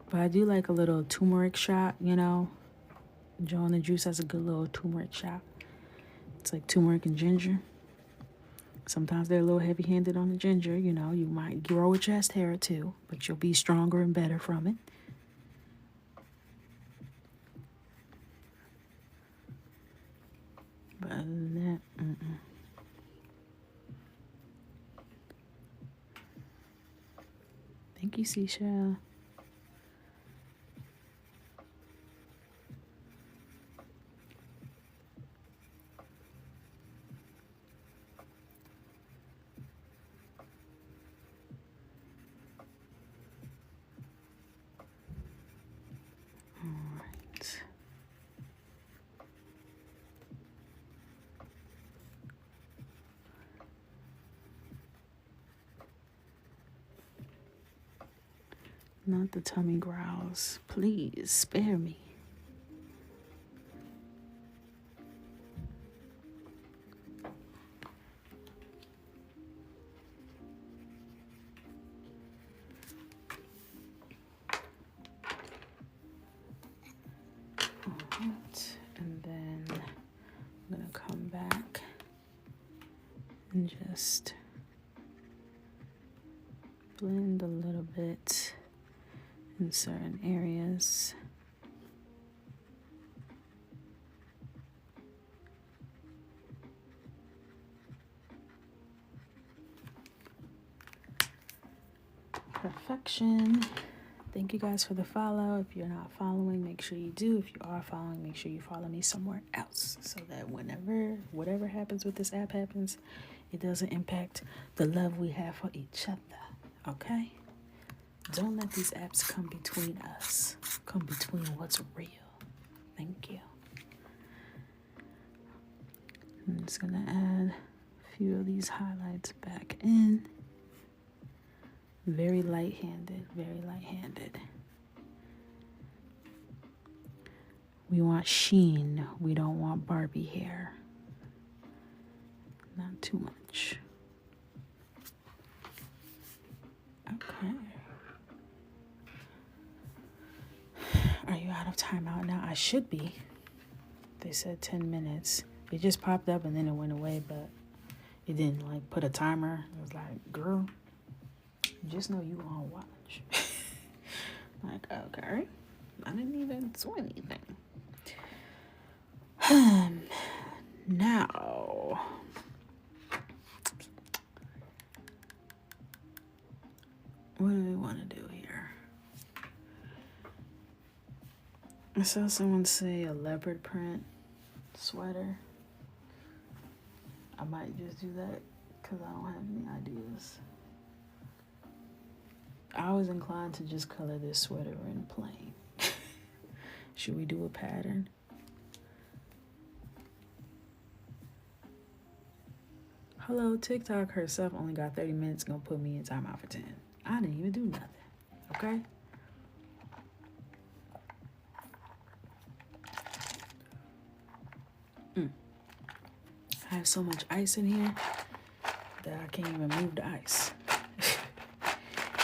But I do like a little turmeric shot, you know. Joe and the Juice has a good little turmeric shot. It's like turmeric and ginger. Sometimes they're a little heavy-handed on the ginger, you know. You might grow a chest hair too, but you'll be stronger and better from it. But other than that, Thank you, Seashell. Not the tummy growls. Please spare me. Alright, and then I'm gonna come back and just blend a little bit in certain areas. Perfection. Thank you guys for the follow. If you're not following, make sure you do. If you are following, make sure you follow me somewhere else so that whatever happens with this app happens, it doesn't impact the love we have for each other. Okay? Don't let these apps come between us. Come between what's real. Thank you. I'm just gonna add a few of these highlights back in. Very light-handed, very light-handed. We want sheen. We don't want Barbie hair. Not too much. Okay. Are you out of timeout now? I should be. They said 10 minutes. It just popped up and then it went away, but it didn't like put a timer. It was like, girl, just know you on watch. Like, okay. I didn't even do anything. Now, what do we want to do here? I saw someone say a leopard print sweater. I might just do that because I don't have any ideas. I was inclined to just color this sweater in plain. Should we do a pattern? Hello, TikTok herself only got 30 minutes, gonna put me in timeout for 10. I didn't even do nothing, okay? I have so much ice in here that I can't even move the ice.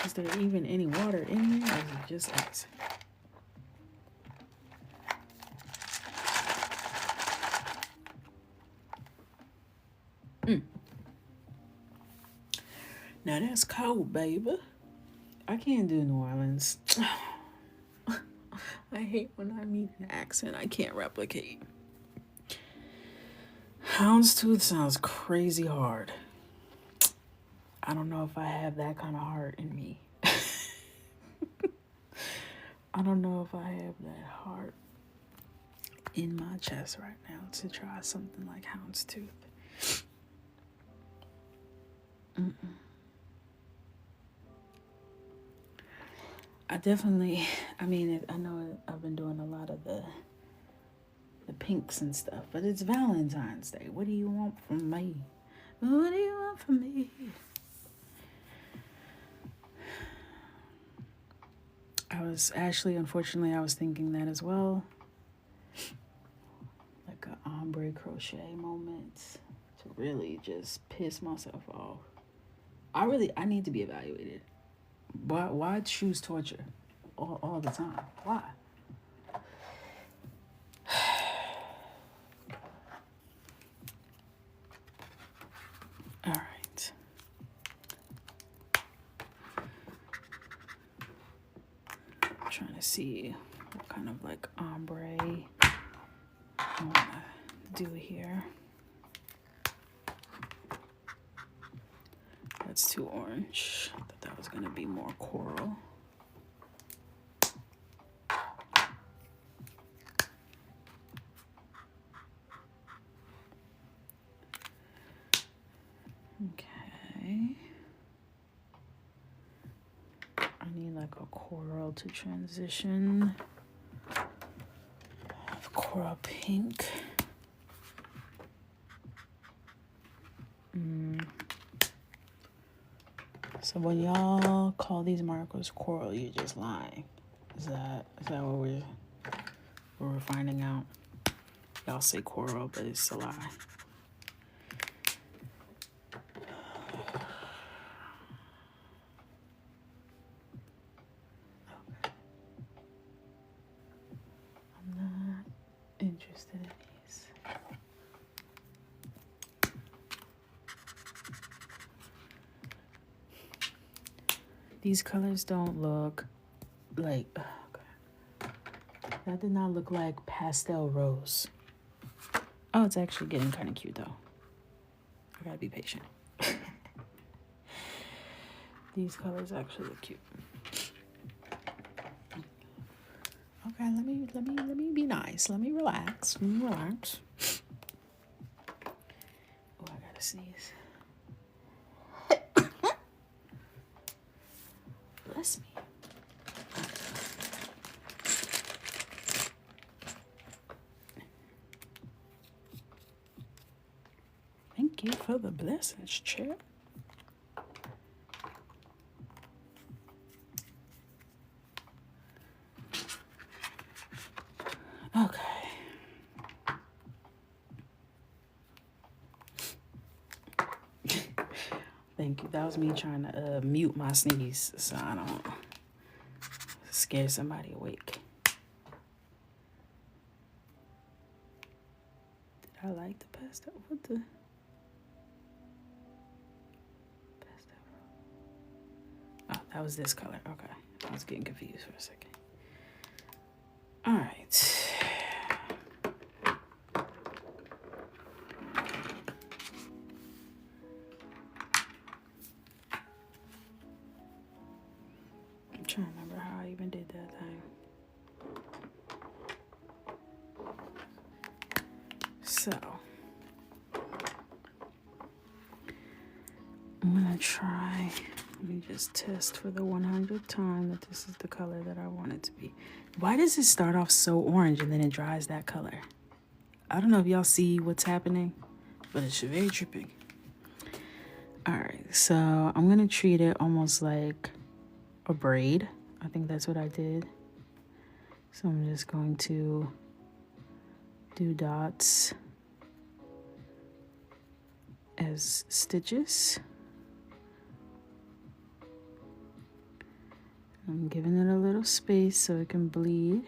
Is there even any water in here, or is it just ice? Now that's cold, baby. I can't do New Orleans. I hate when I meet an accent I can't replicate. Houndstooth sounds crazy hard. I don't know if I have that kind of heart in me. I don't know if I have that heart in my chest right now to try something like houndstooth. I know I've been doing a lot of the pinks and stuff, but it's Valentine's Day. What do you want from me? What do you want from me? Unfortunately, I was thinking that as well. Like an ombre crochet moment to really just piss myself off. I need to be evaluated. Why choose torture all the time? Why? All right. I'm trying to see what kind of like ombre I want to do here. That's too orange. I thought that was going to be more coral. Okay. I need like a coral to transition. Coral pink. So when y'all call these markers coral, you're just lying. Is that what we're finding out? Y'all say coral, but it's a lie. Okay. I'm not interested in these. These colors don't look like, that did not look like pastel rose. Oh, it's actually getting kind of cute though. I gotta be patient. These colors actually look cute. Okay, let me be nice. Let me relax. Oh, I gotta sneeze. Bless me. Thank you for the blessings, Chip. Okay. Thank you. That was me trying to mute my sneeze so I don't scare somebody awake. Did I like the pastel? What the? Pastel. Oh, that was this color. Okay. I was getting confused for a second. All right. I'm trying to remember how I even did that thing. So, I'm gonna try, let me just test for the 100th time that this is the color that I want it to be. Why does it start off so orange and then it dries that color? I don't know if y'all see what's happening, but it's very tripping. All right, so I'm gonna treat it almost like a braid. I think that's what I did. So I'm just going to do dots as stitches. I'm giving it a little space so it can bleed.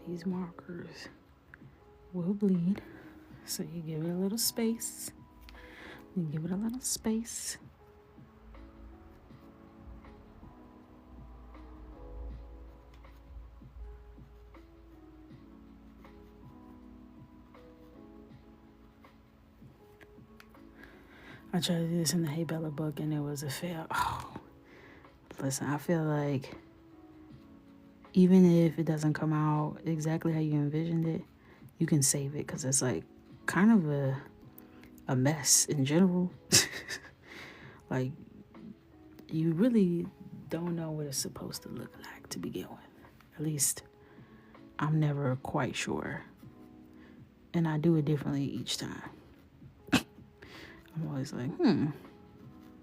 These markers will bleed, so you give it a little space. You give it a little space. I tried to do this in the Hey Bella book and it was a fail. Oh, listen, I feel like even if it doesn't come out exactly how you envisioned it, you can save it because it's like kind of a mess in general. Like, you really don't know what it's supposed to look like to begin with. At least I'm never quite sure. And I do it differently each time. I'm always like,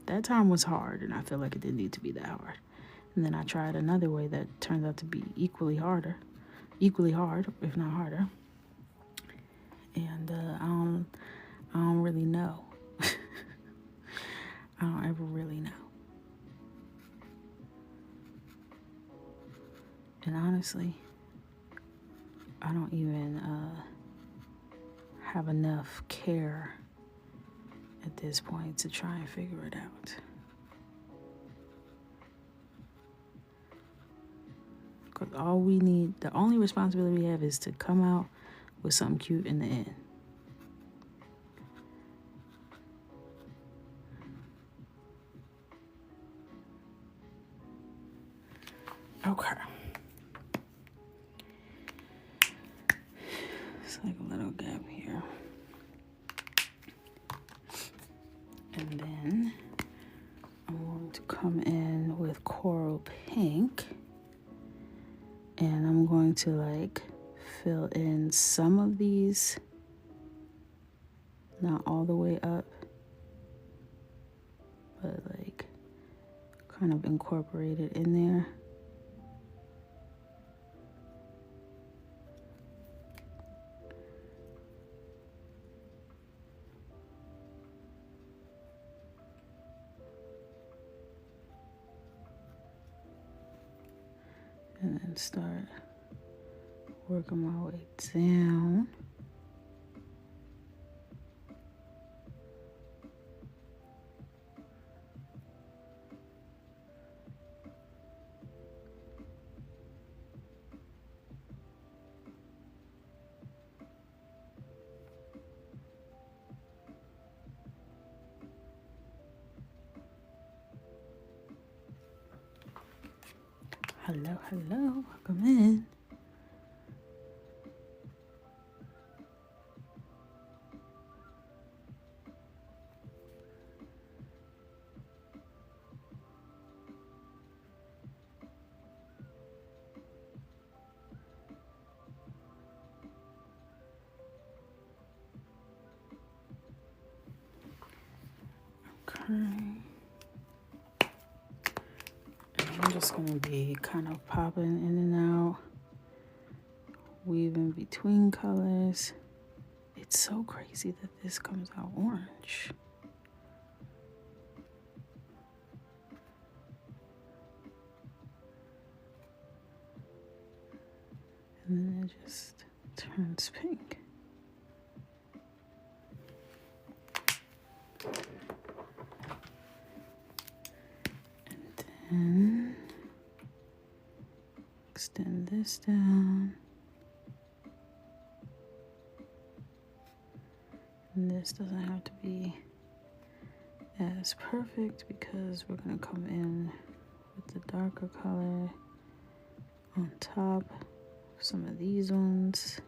that time was hard and I feel like it didn't need to be that hard. And then I tried another way that turned out to be equally hard, if not harder. And I don't really know. I don't ever really know. And honestly, I don't even have enough care at this point to try and figure it out. Because all we need, the only responsibility we have is to come out with something cute in the end. Okay. It's like a little gap here. And then I'm going to come in with coral pink. And I'm going to like fill in some of these, not all the way up, but like kind of incorporate it in there. And then start working my way down. Hello, hello, welcome in. Okay. just gonna be kind of popping in and out, weaving between colors. It's so crazy that this comes out orange. And then it just turns pink. And then extend this down. And this doesn't have to be as perfect because we're going to come in with the darker color on top of some of these ones.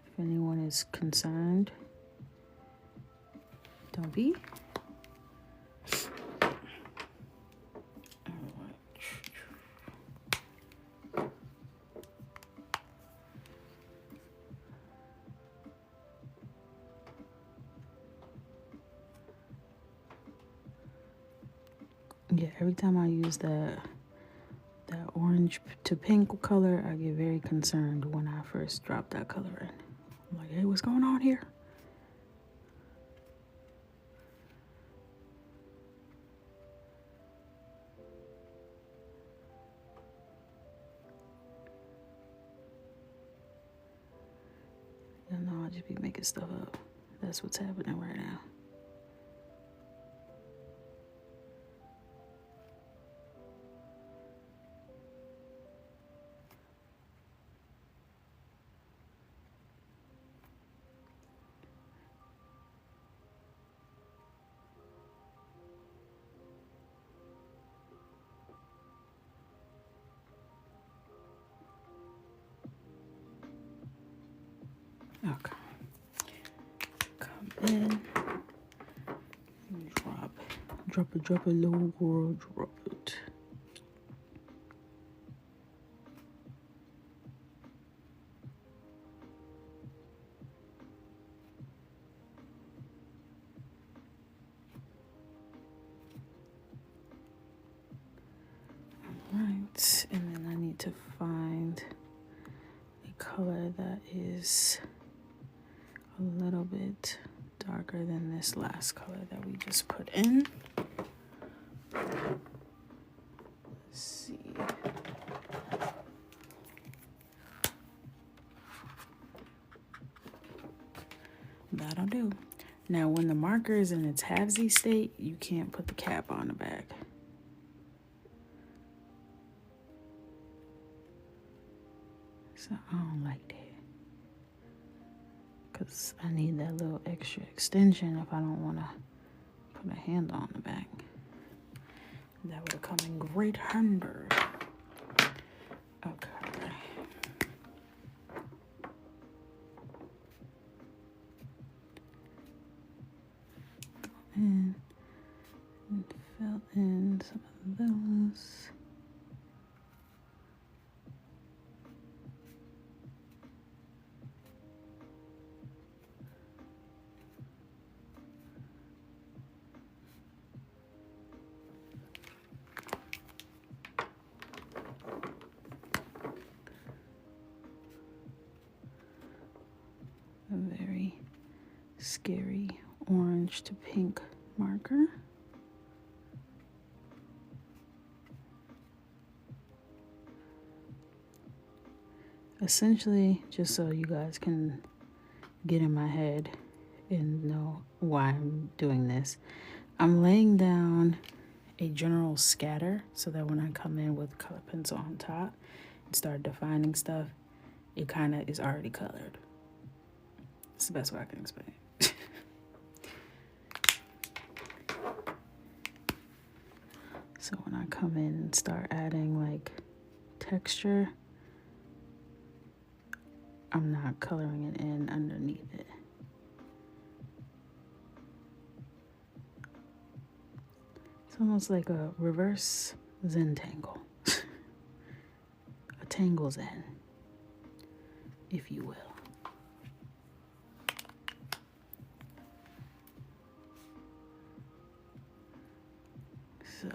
If anyone is concerned, don't be. Yeah, every time I use that orange to pink color, I get very concerned when I first drop that color in. I'm like, hey, what's going on here? You know, I'll just be making stuff up. That's what's happening right now. Okay. Come in. Drop it, little girl, drop it. Right, and then I need to find a color that is a little bit darker than this last color that we just put in. Let's see. That'll do. Now, when the marker is in its halvesy state, you can't put the cap on the back. So I don't like that. Because I need that little extra extension if I don't want to put a handle on the back. That would have come in great handy. Okay. And fill in some of those. A very scary orange to pink marker. Essentially, just so you guys can get in my head and know why I'm doing this, I'm laying down a general scatter so that when I come in with color pencil on top and start defining stuff, it kind of is already colored. It's the best way I can explain it. So when I come in and start adding like texture, I'm not coloring it in underneath it. It's almost like a reverse Zentangle. A tangle Zen, if you will. So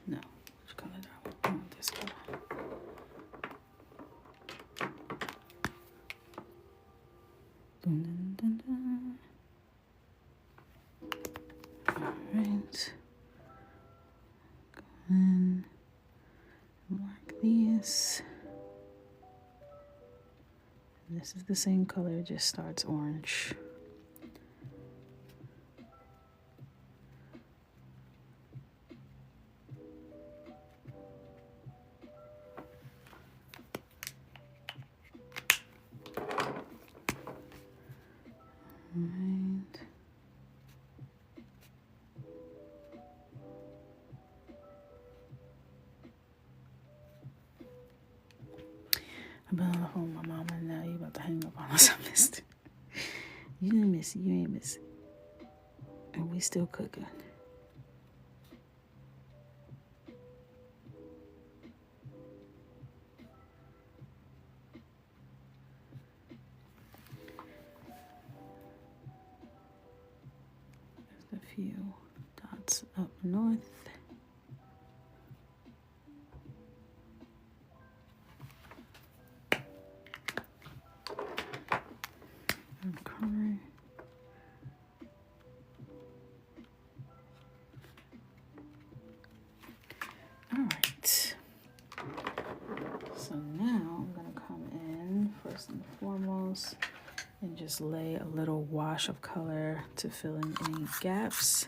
no, which color do I want? I want this color. Dun, dun, dun, dun. All right. Go in, mark these. And this is the same color, it just starts orange. Right. I've been on the phone with my mom and now you about to hang up on us. I missed it. You didn't miss it. You ain't miss it. And we still cooking. There's a few dots up north. Okay. All right. So now I'm gonna come in first and foremost and just lay a little wash of color to fill in any gaps.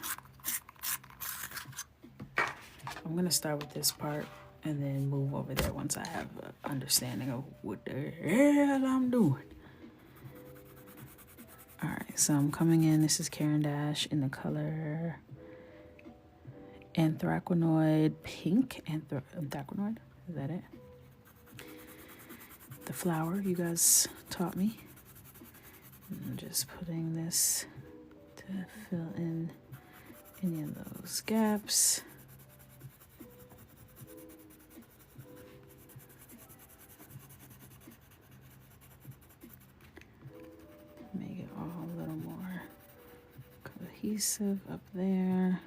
I'm gonna start with this part and then move over there once I have an understanding of what the hell I'm doing. All right, so I'm coming in. This is Caran d'Ache in the color Anthraquinoid Pink. Anthraquinoid, is that it? The flower you guys taught me. I'm just putting this to fill in any of those gaps. Make it all a little more cohesive up there.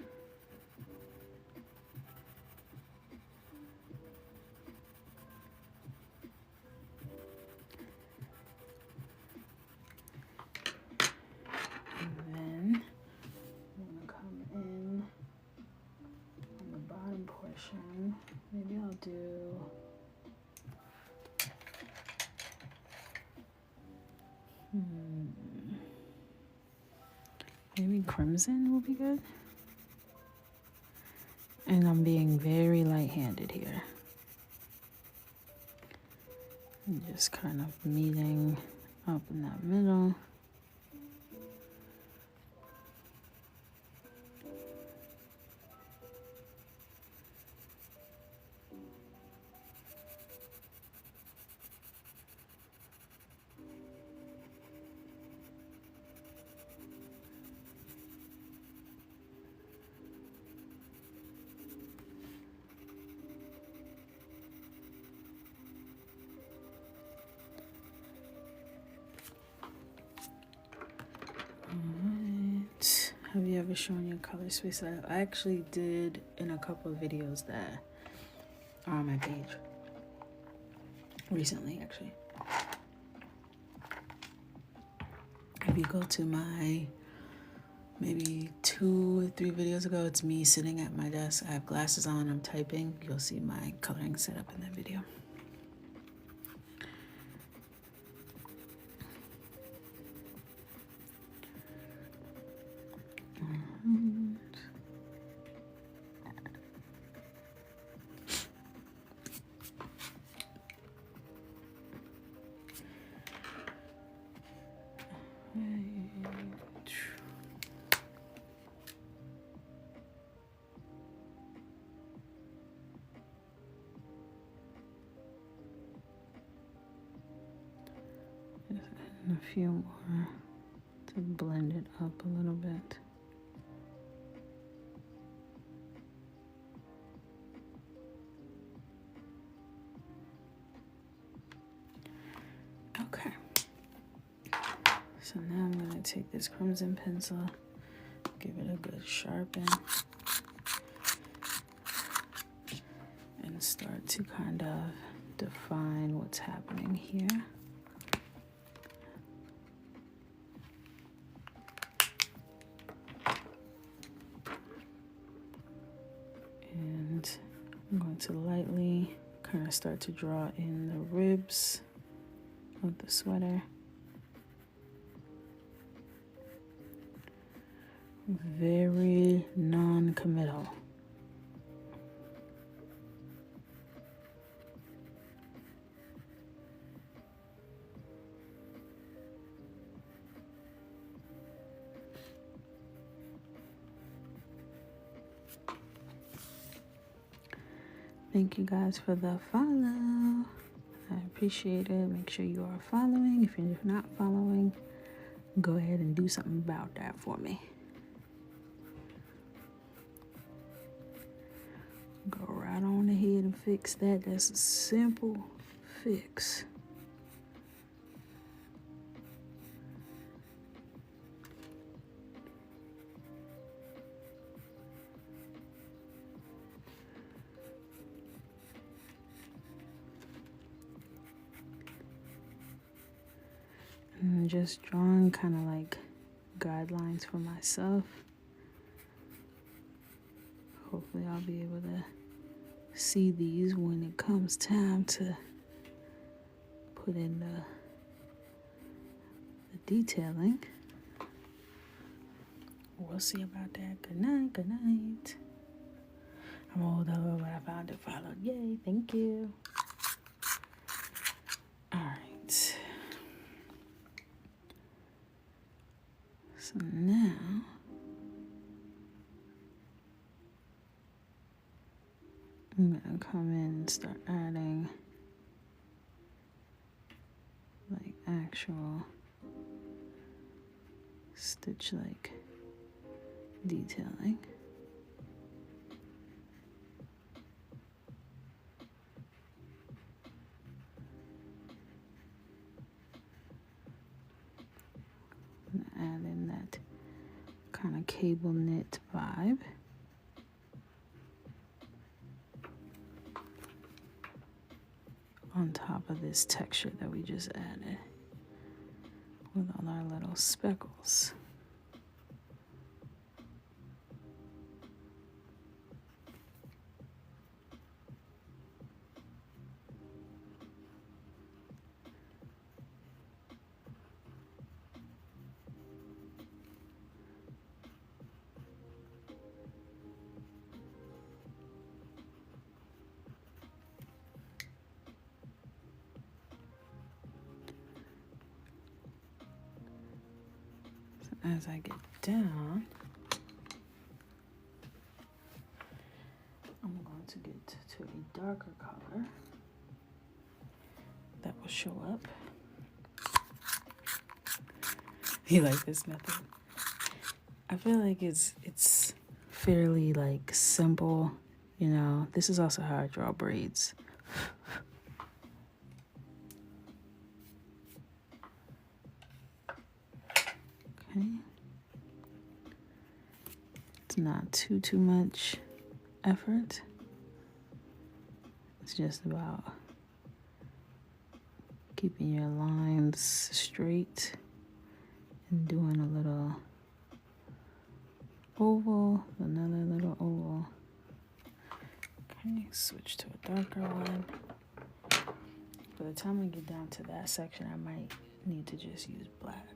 And then I'm gonna come in on the bottom portion. Maybe I'll do maybe crimson will be good. And I'm being very light-handed here. And just kind of meeting up in that middle. Alright. Have you ever shown your color space? I actually did in a couple of videos that are on my page recently, actually. If you go to my maybe 2 or 3 videos ago, it's me sitting at my desk. I have glasses on, I'm typing. You'll see my coloring setup in that video. And a few more to blend it up a little bit. Okay. gonna take this crimson pencil, give it a good sharpen, and start to kind of define what's happening here. And I'm going to lightly kind of start to draw in the ribs of the sweater. Very non-committal. Thank you guys for the follow. I appreciate it. Make sure you are following. If you're not following, go ahead and do something about that for me. Go right on ahead and fix that. That's a simple fix. And just drawing kind of like guidelines for myself. Hopefully I'll be able to see these when it comes time to put in the detailing. We'll see about that. Good night, good night. I'm old over, but I found it followed. Yay, thank you. All right. So now I'm gonna come in and start adding like actual stitch like detailing. Add in that kind of cable knit vibe. On top of this texture that we just added with all our little speckles. As I get down, I'm going to get to a darker color that will show up. You like this method? I feel like it's fairly like simple, you know. This is also how I draw braids. Okay. It's not too much effort. It's just about keeping your lines straight and doing a little oval, another little oval. Okay, switch to a darker one. By the time I get down to that section, I might need to just use black.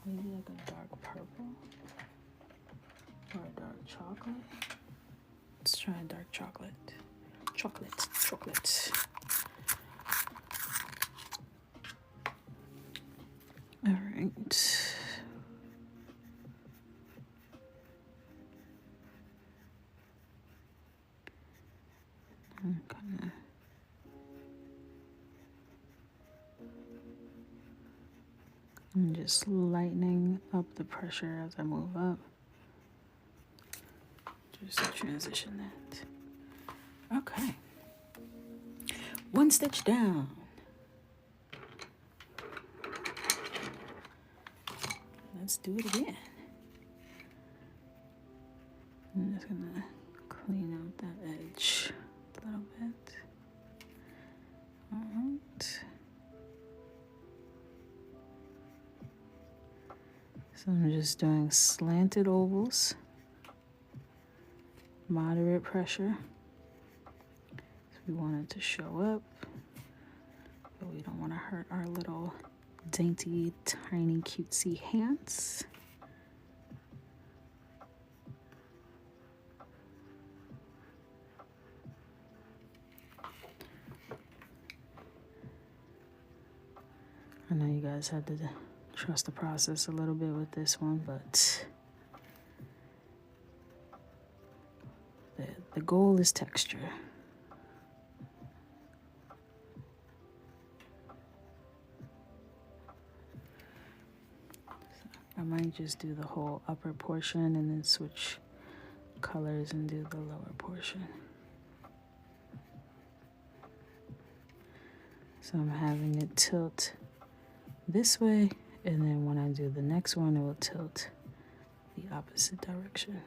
Maybe like a dark purple or a dark chocolate. Let's try a dark chocolate. Chocolate. All right. Okay. I'm just lightening up the pressure as I move up. Just to transition that. Okay. One stitch down. Let's do it again. I'm just gonna clean out that edge a little bit. All right. So I'm just doing slanted ovals, moderate pressure. So we want it to show up, but we don't want to hurt our little dainty, tiny, cutesy hands. I know you guys had to trust the process a little bit with this one, but the goal is texture. I might just do the whole upper portion and then switch colors and do the lower portion. So I'm having it tilt this way, and then when I do the next one, it will tilt the opposite direction.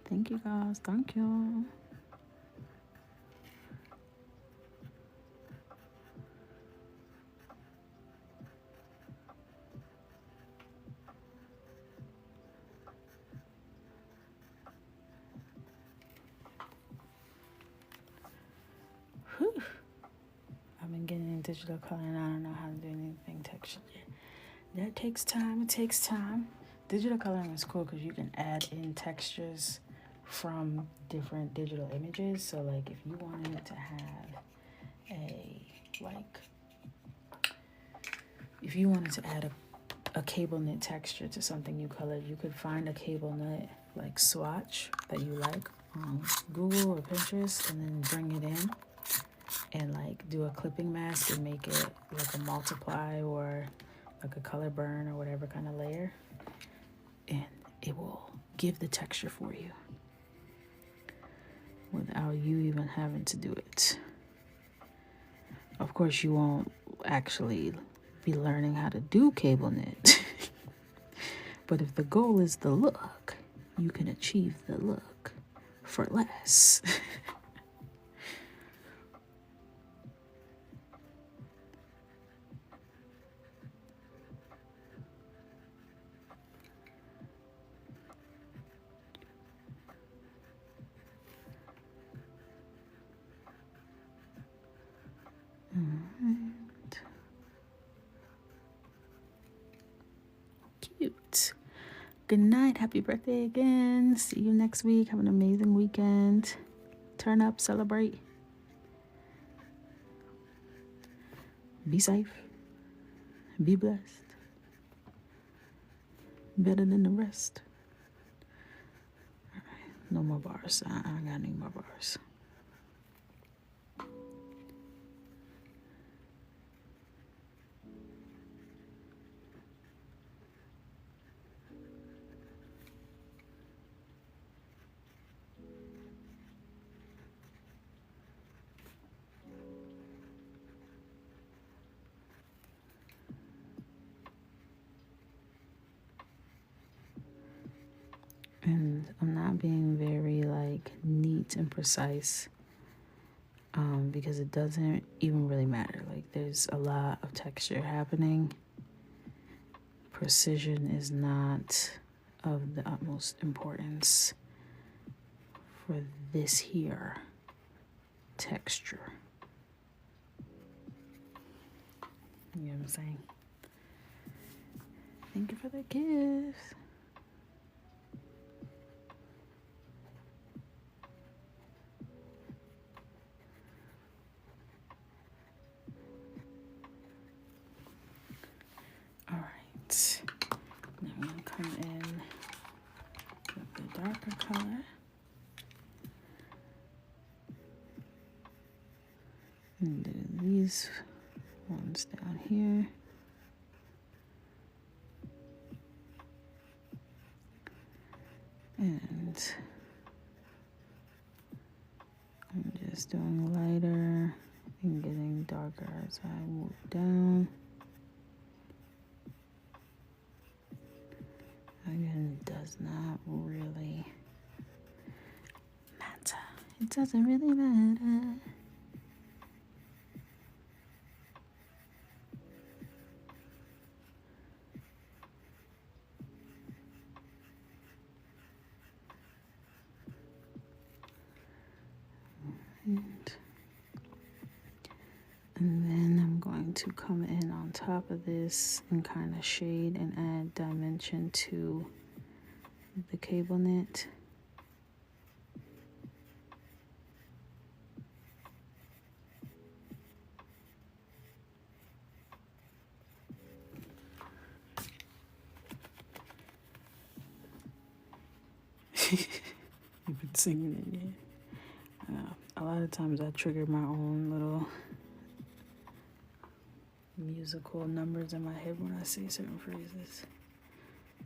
Thank you guys, thank you. Whew. I've been getting in digital color and I don't know how to do anything texture. That takes time, it takes time. Digital coloring is cool because you can add in textures from different digital images. So like if you wanted to have if you wanted to add a cable knit texture to something you colored, you could find a cable knit like swatch that you like on Google or Pinterest and then bring it in and like do a clipping mask and make it like a multiply or like a color burn or whatever kind of layer, and it will give the texture for you without you even having to do it. Of course, you won't actually be learning how to do cable knit, but if the goal is the look, you can achieve the look for less. Alright. Cute. Good night. Happy birthday again. See you next week. Have an amazing weekend. Turn up, celebrate. Be safe. Be blessed. Better than the rest. All right. No more bars. I don't got any more bars. And I'm not being very like neat and precise because it doesn't even really matter. Like there's a lot of texture happening. Precision is not of the utmost importance for this here texture. You know what I'm saying? Thank you for the gift. All right. Now I'm gonna come in with the darker color. And do these ones down here. And I'm just doing lighter and getting darker as I move down. Again, it does not really matter. It doesn't really matter. And then I'm going to come in on top of this and kind of shade and add dimension to the cable knit. You've been singing it, yeah. A lot of times I trigger my own little musical numbers in my head when I say certain phrases.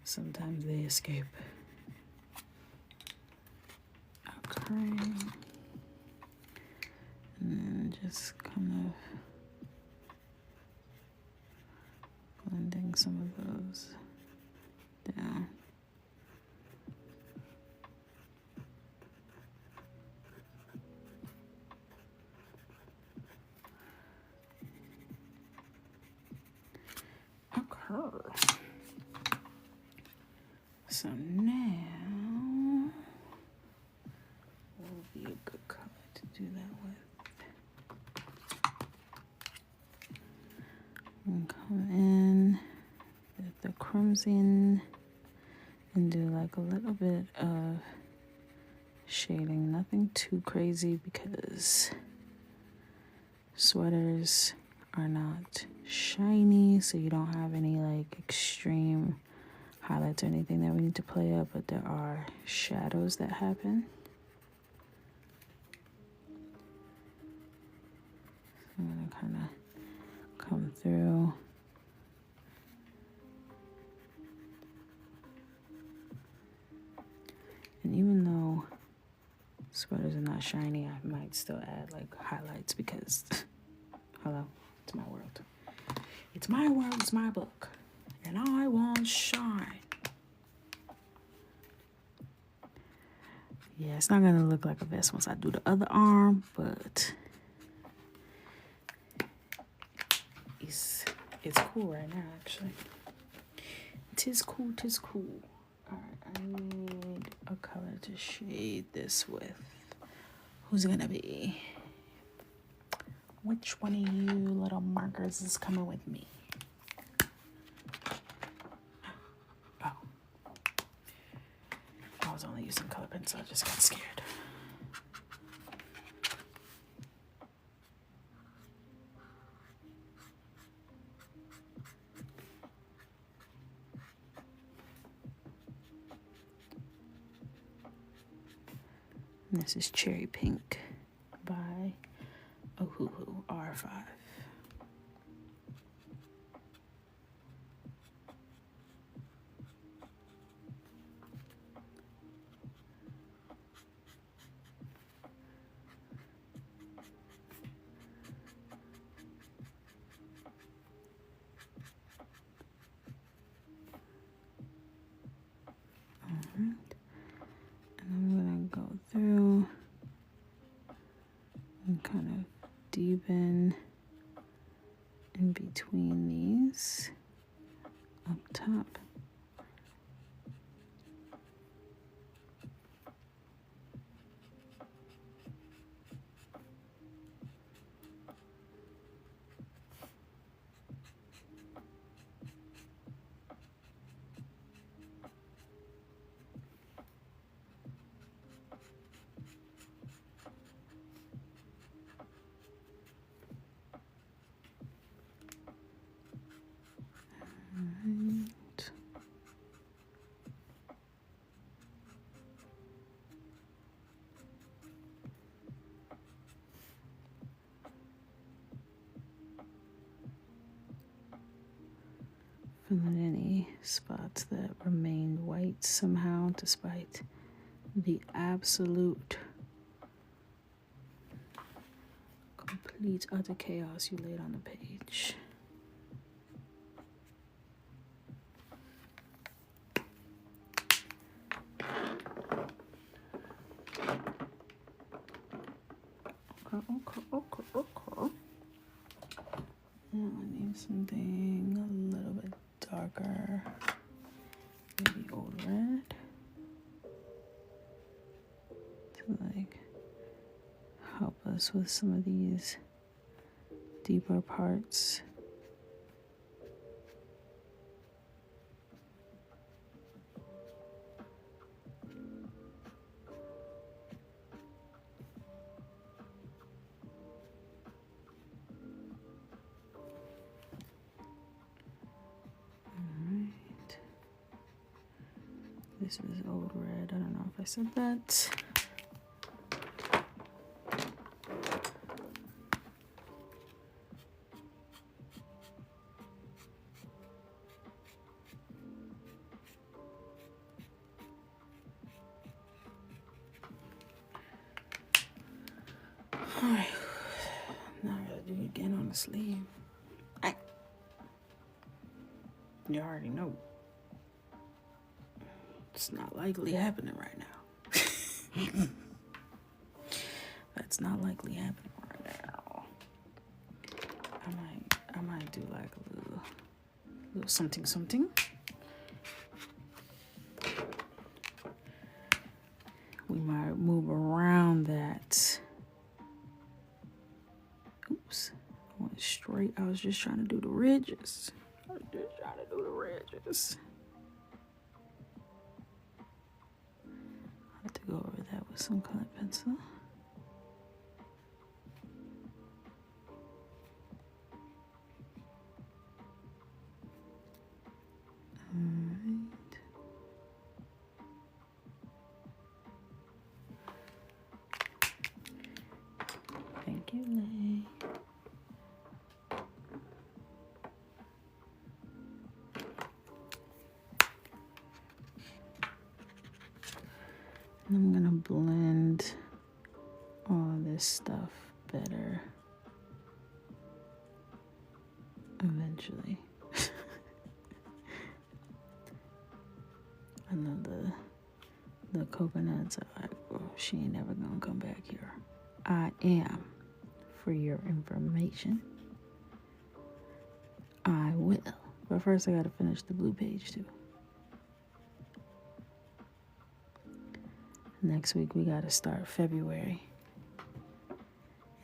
Sometimes they escape. Okay. And then just kind of blending some of those down. So now will be a good color to do that with. And come in with the crimson and do like a little bit of shading, nothing too crazy because sweaters are not shiny, so you don't have any like extreme highlights or anything that we need to play up, but there are shadows that happen. I'm gonna kind of come through. And even though sweaters are not shiny, I might still add like highlights because, hello, it's my world. It's my world, it's my book. And I want shine. Yeah, it's not gonna look like a vest once I do the other arm, but it's cool right now, actually. Tis cool, tis cool. Alright, I need a color to shade this with. Who's it gonna be? Which one of you little markers is coming with me? I was only using color pencil, I just got scared. And this is Cherry Pink by Ohuhu R5. Through and kind of deepen in between these up top. Filling any spots that remained white somehow, despite the absolute complete utter chaos you laid on the page. Okay. Now I need something a little bit darker. Maybe old red. To like help us with some of these deeper parts. This is old red. I don't know if I said that. Alright. Now I gotta do it again on the sleeve. You already know. It's not likely happening right now. That's not likely happening right now. I might do like a little something. We might move around that. Oops. I went straight. I was just trying to do the ridges. I have to go over that with some colored pencil. Alright. Thank you, Lay. I'm gonna blend all this stuff better eventually. I know the coconuts are like, well, she ain't never gonna come back here. I am, for your information. I will. But first I gotta finish the blue page too. Next week we gotta start February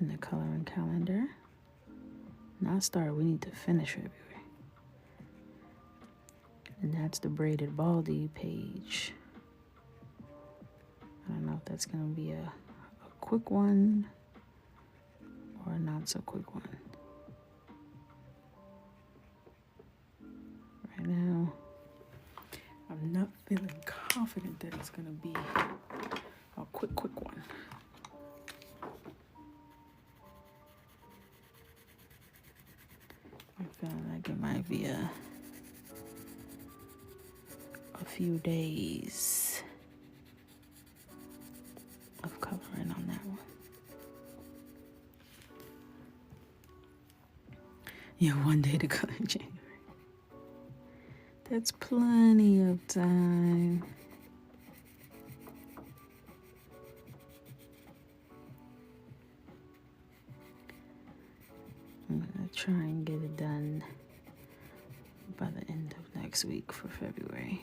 in the coloring calendar. Not start, we need to finish February. And that's the braided baldy page. I don't know if that's gonna be a quick one or a not so quick one. Right now, I'm not feeling confident that it's gonna be a quick one. I'm feeling like it might be a few days of coloring on that one. Yeah, one day to color in January. That's plenty of time. I'm gonna try and get it done by the end of next week for February.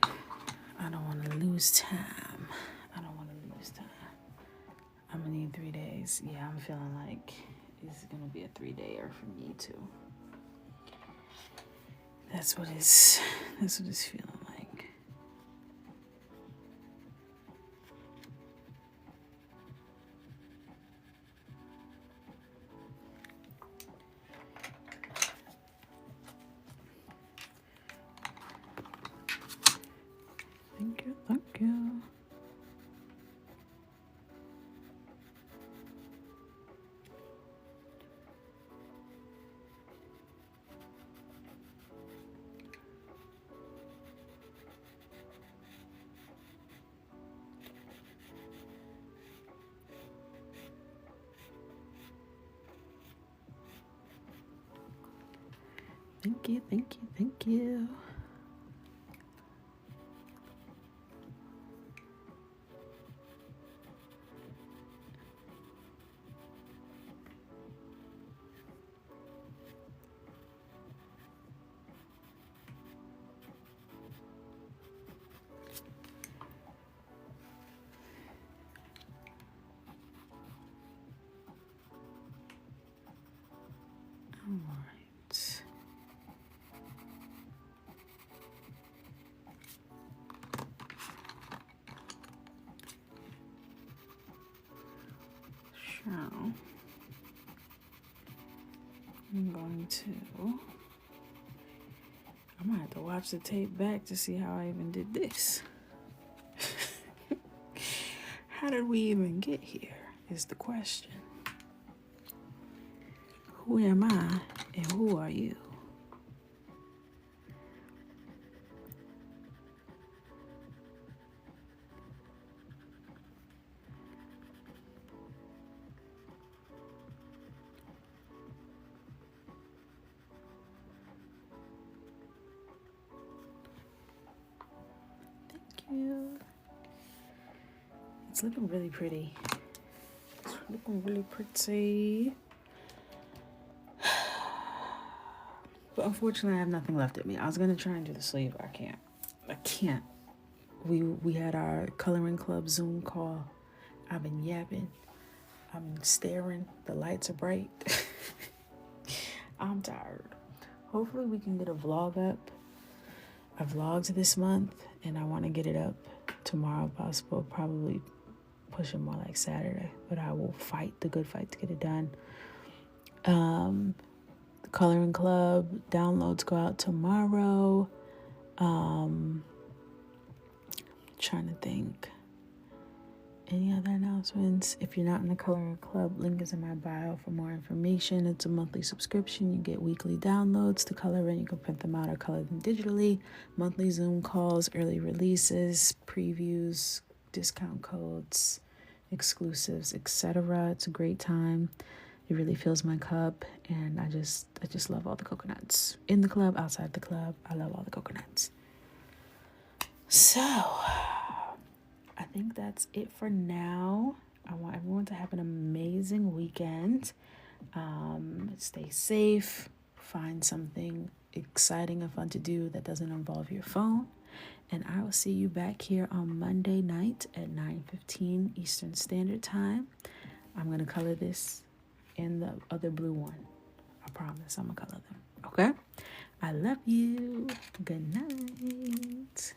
I don't want to lose time. I'm gonna need 3 days. Yeah, I'm feeling like it's gonna be a 3-dayer for me too. That's what it's feeling like. Thank you. Thank you, thank you, thank you. All right. So I'm going to, I might have to watch the tape back to see how I even did this. How did we even get here is the question. Who am I and who are you? Thank you. It's looking really pretty. It's looking really pretty. But unfortunately, I have nothing left at me. I was gonna try and do the sleeve. I can't. We had our coloring club Zoom call. I've been yapping. I've been staring. The lights are bright. I'm tired. Hopefully we can get a vlog up. I vlogged this month and I want to get it up tomorrow if possible. Probably push it more like Saturday, but I will fight the good fight to get it done. The coloring club downloads go out tomorrow. Trying to think. Any other announcements? If you're not in the coloring club, link is in my bio for more information. It's a monthly subscription. You get weekly downloads to color in. You can print them out or color them digitally. Monthly Zoom calls, early releases, previews, discount codes, exclusives, etc. It's a great time. It really fills my cup, and I just love all the coconuts. In the club, outside the club, I love all the coconuts. So, I think that's it for now. I want everyone to have an amazing weekend. Stay safe. Find something exciting and fun to do that doesn't involve your phone. And I will see you back here on Monday night at 9:15 Eastern Standard Time. I'm going to color this in the other blue one. I promise I'm going to color them. Okay? I love you. Good night.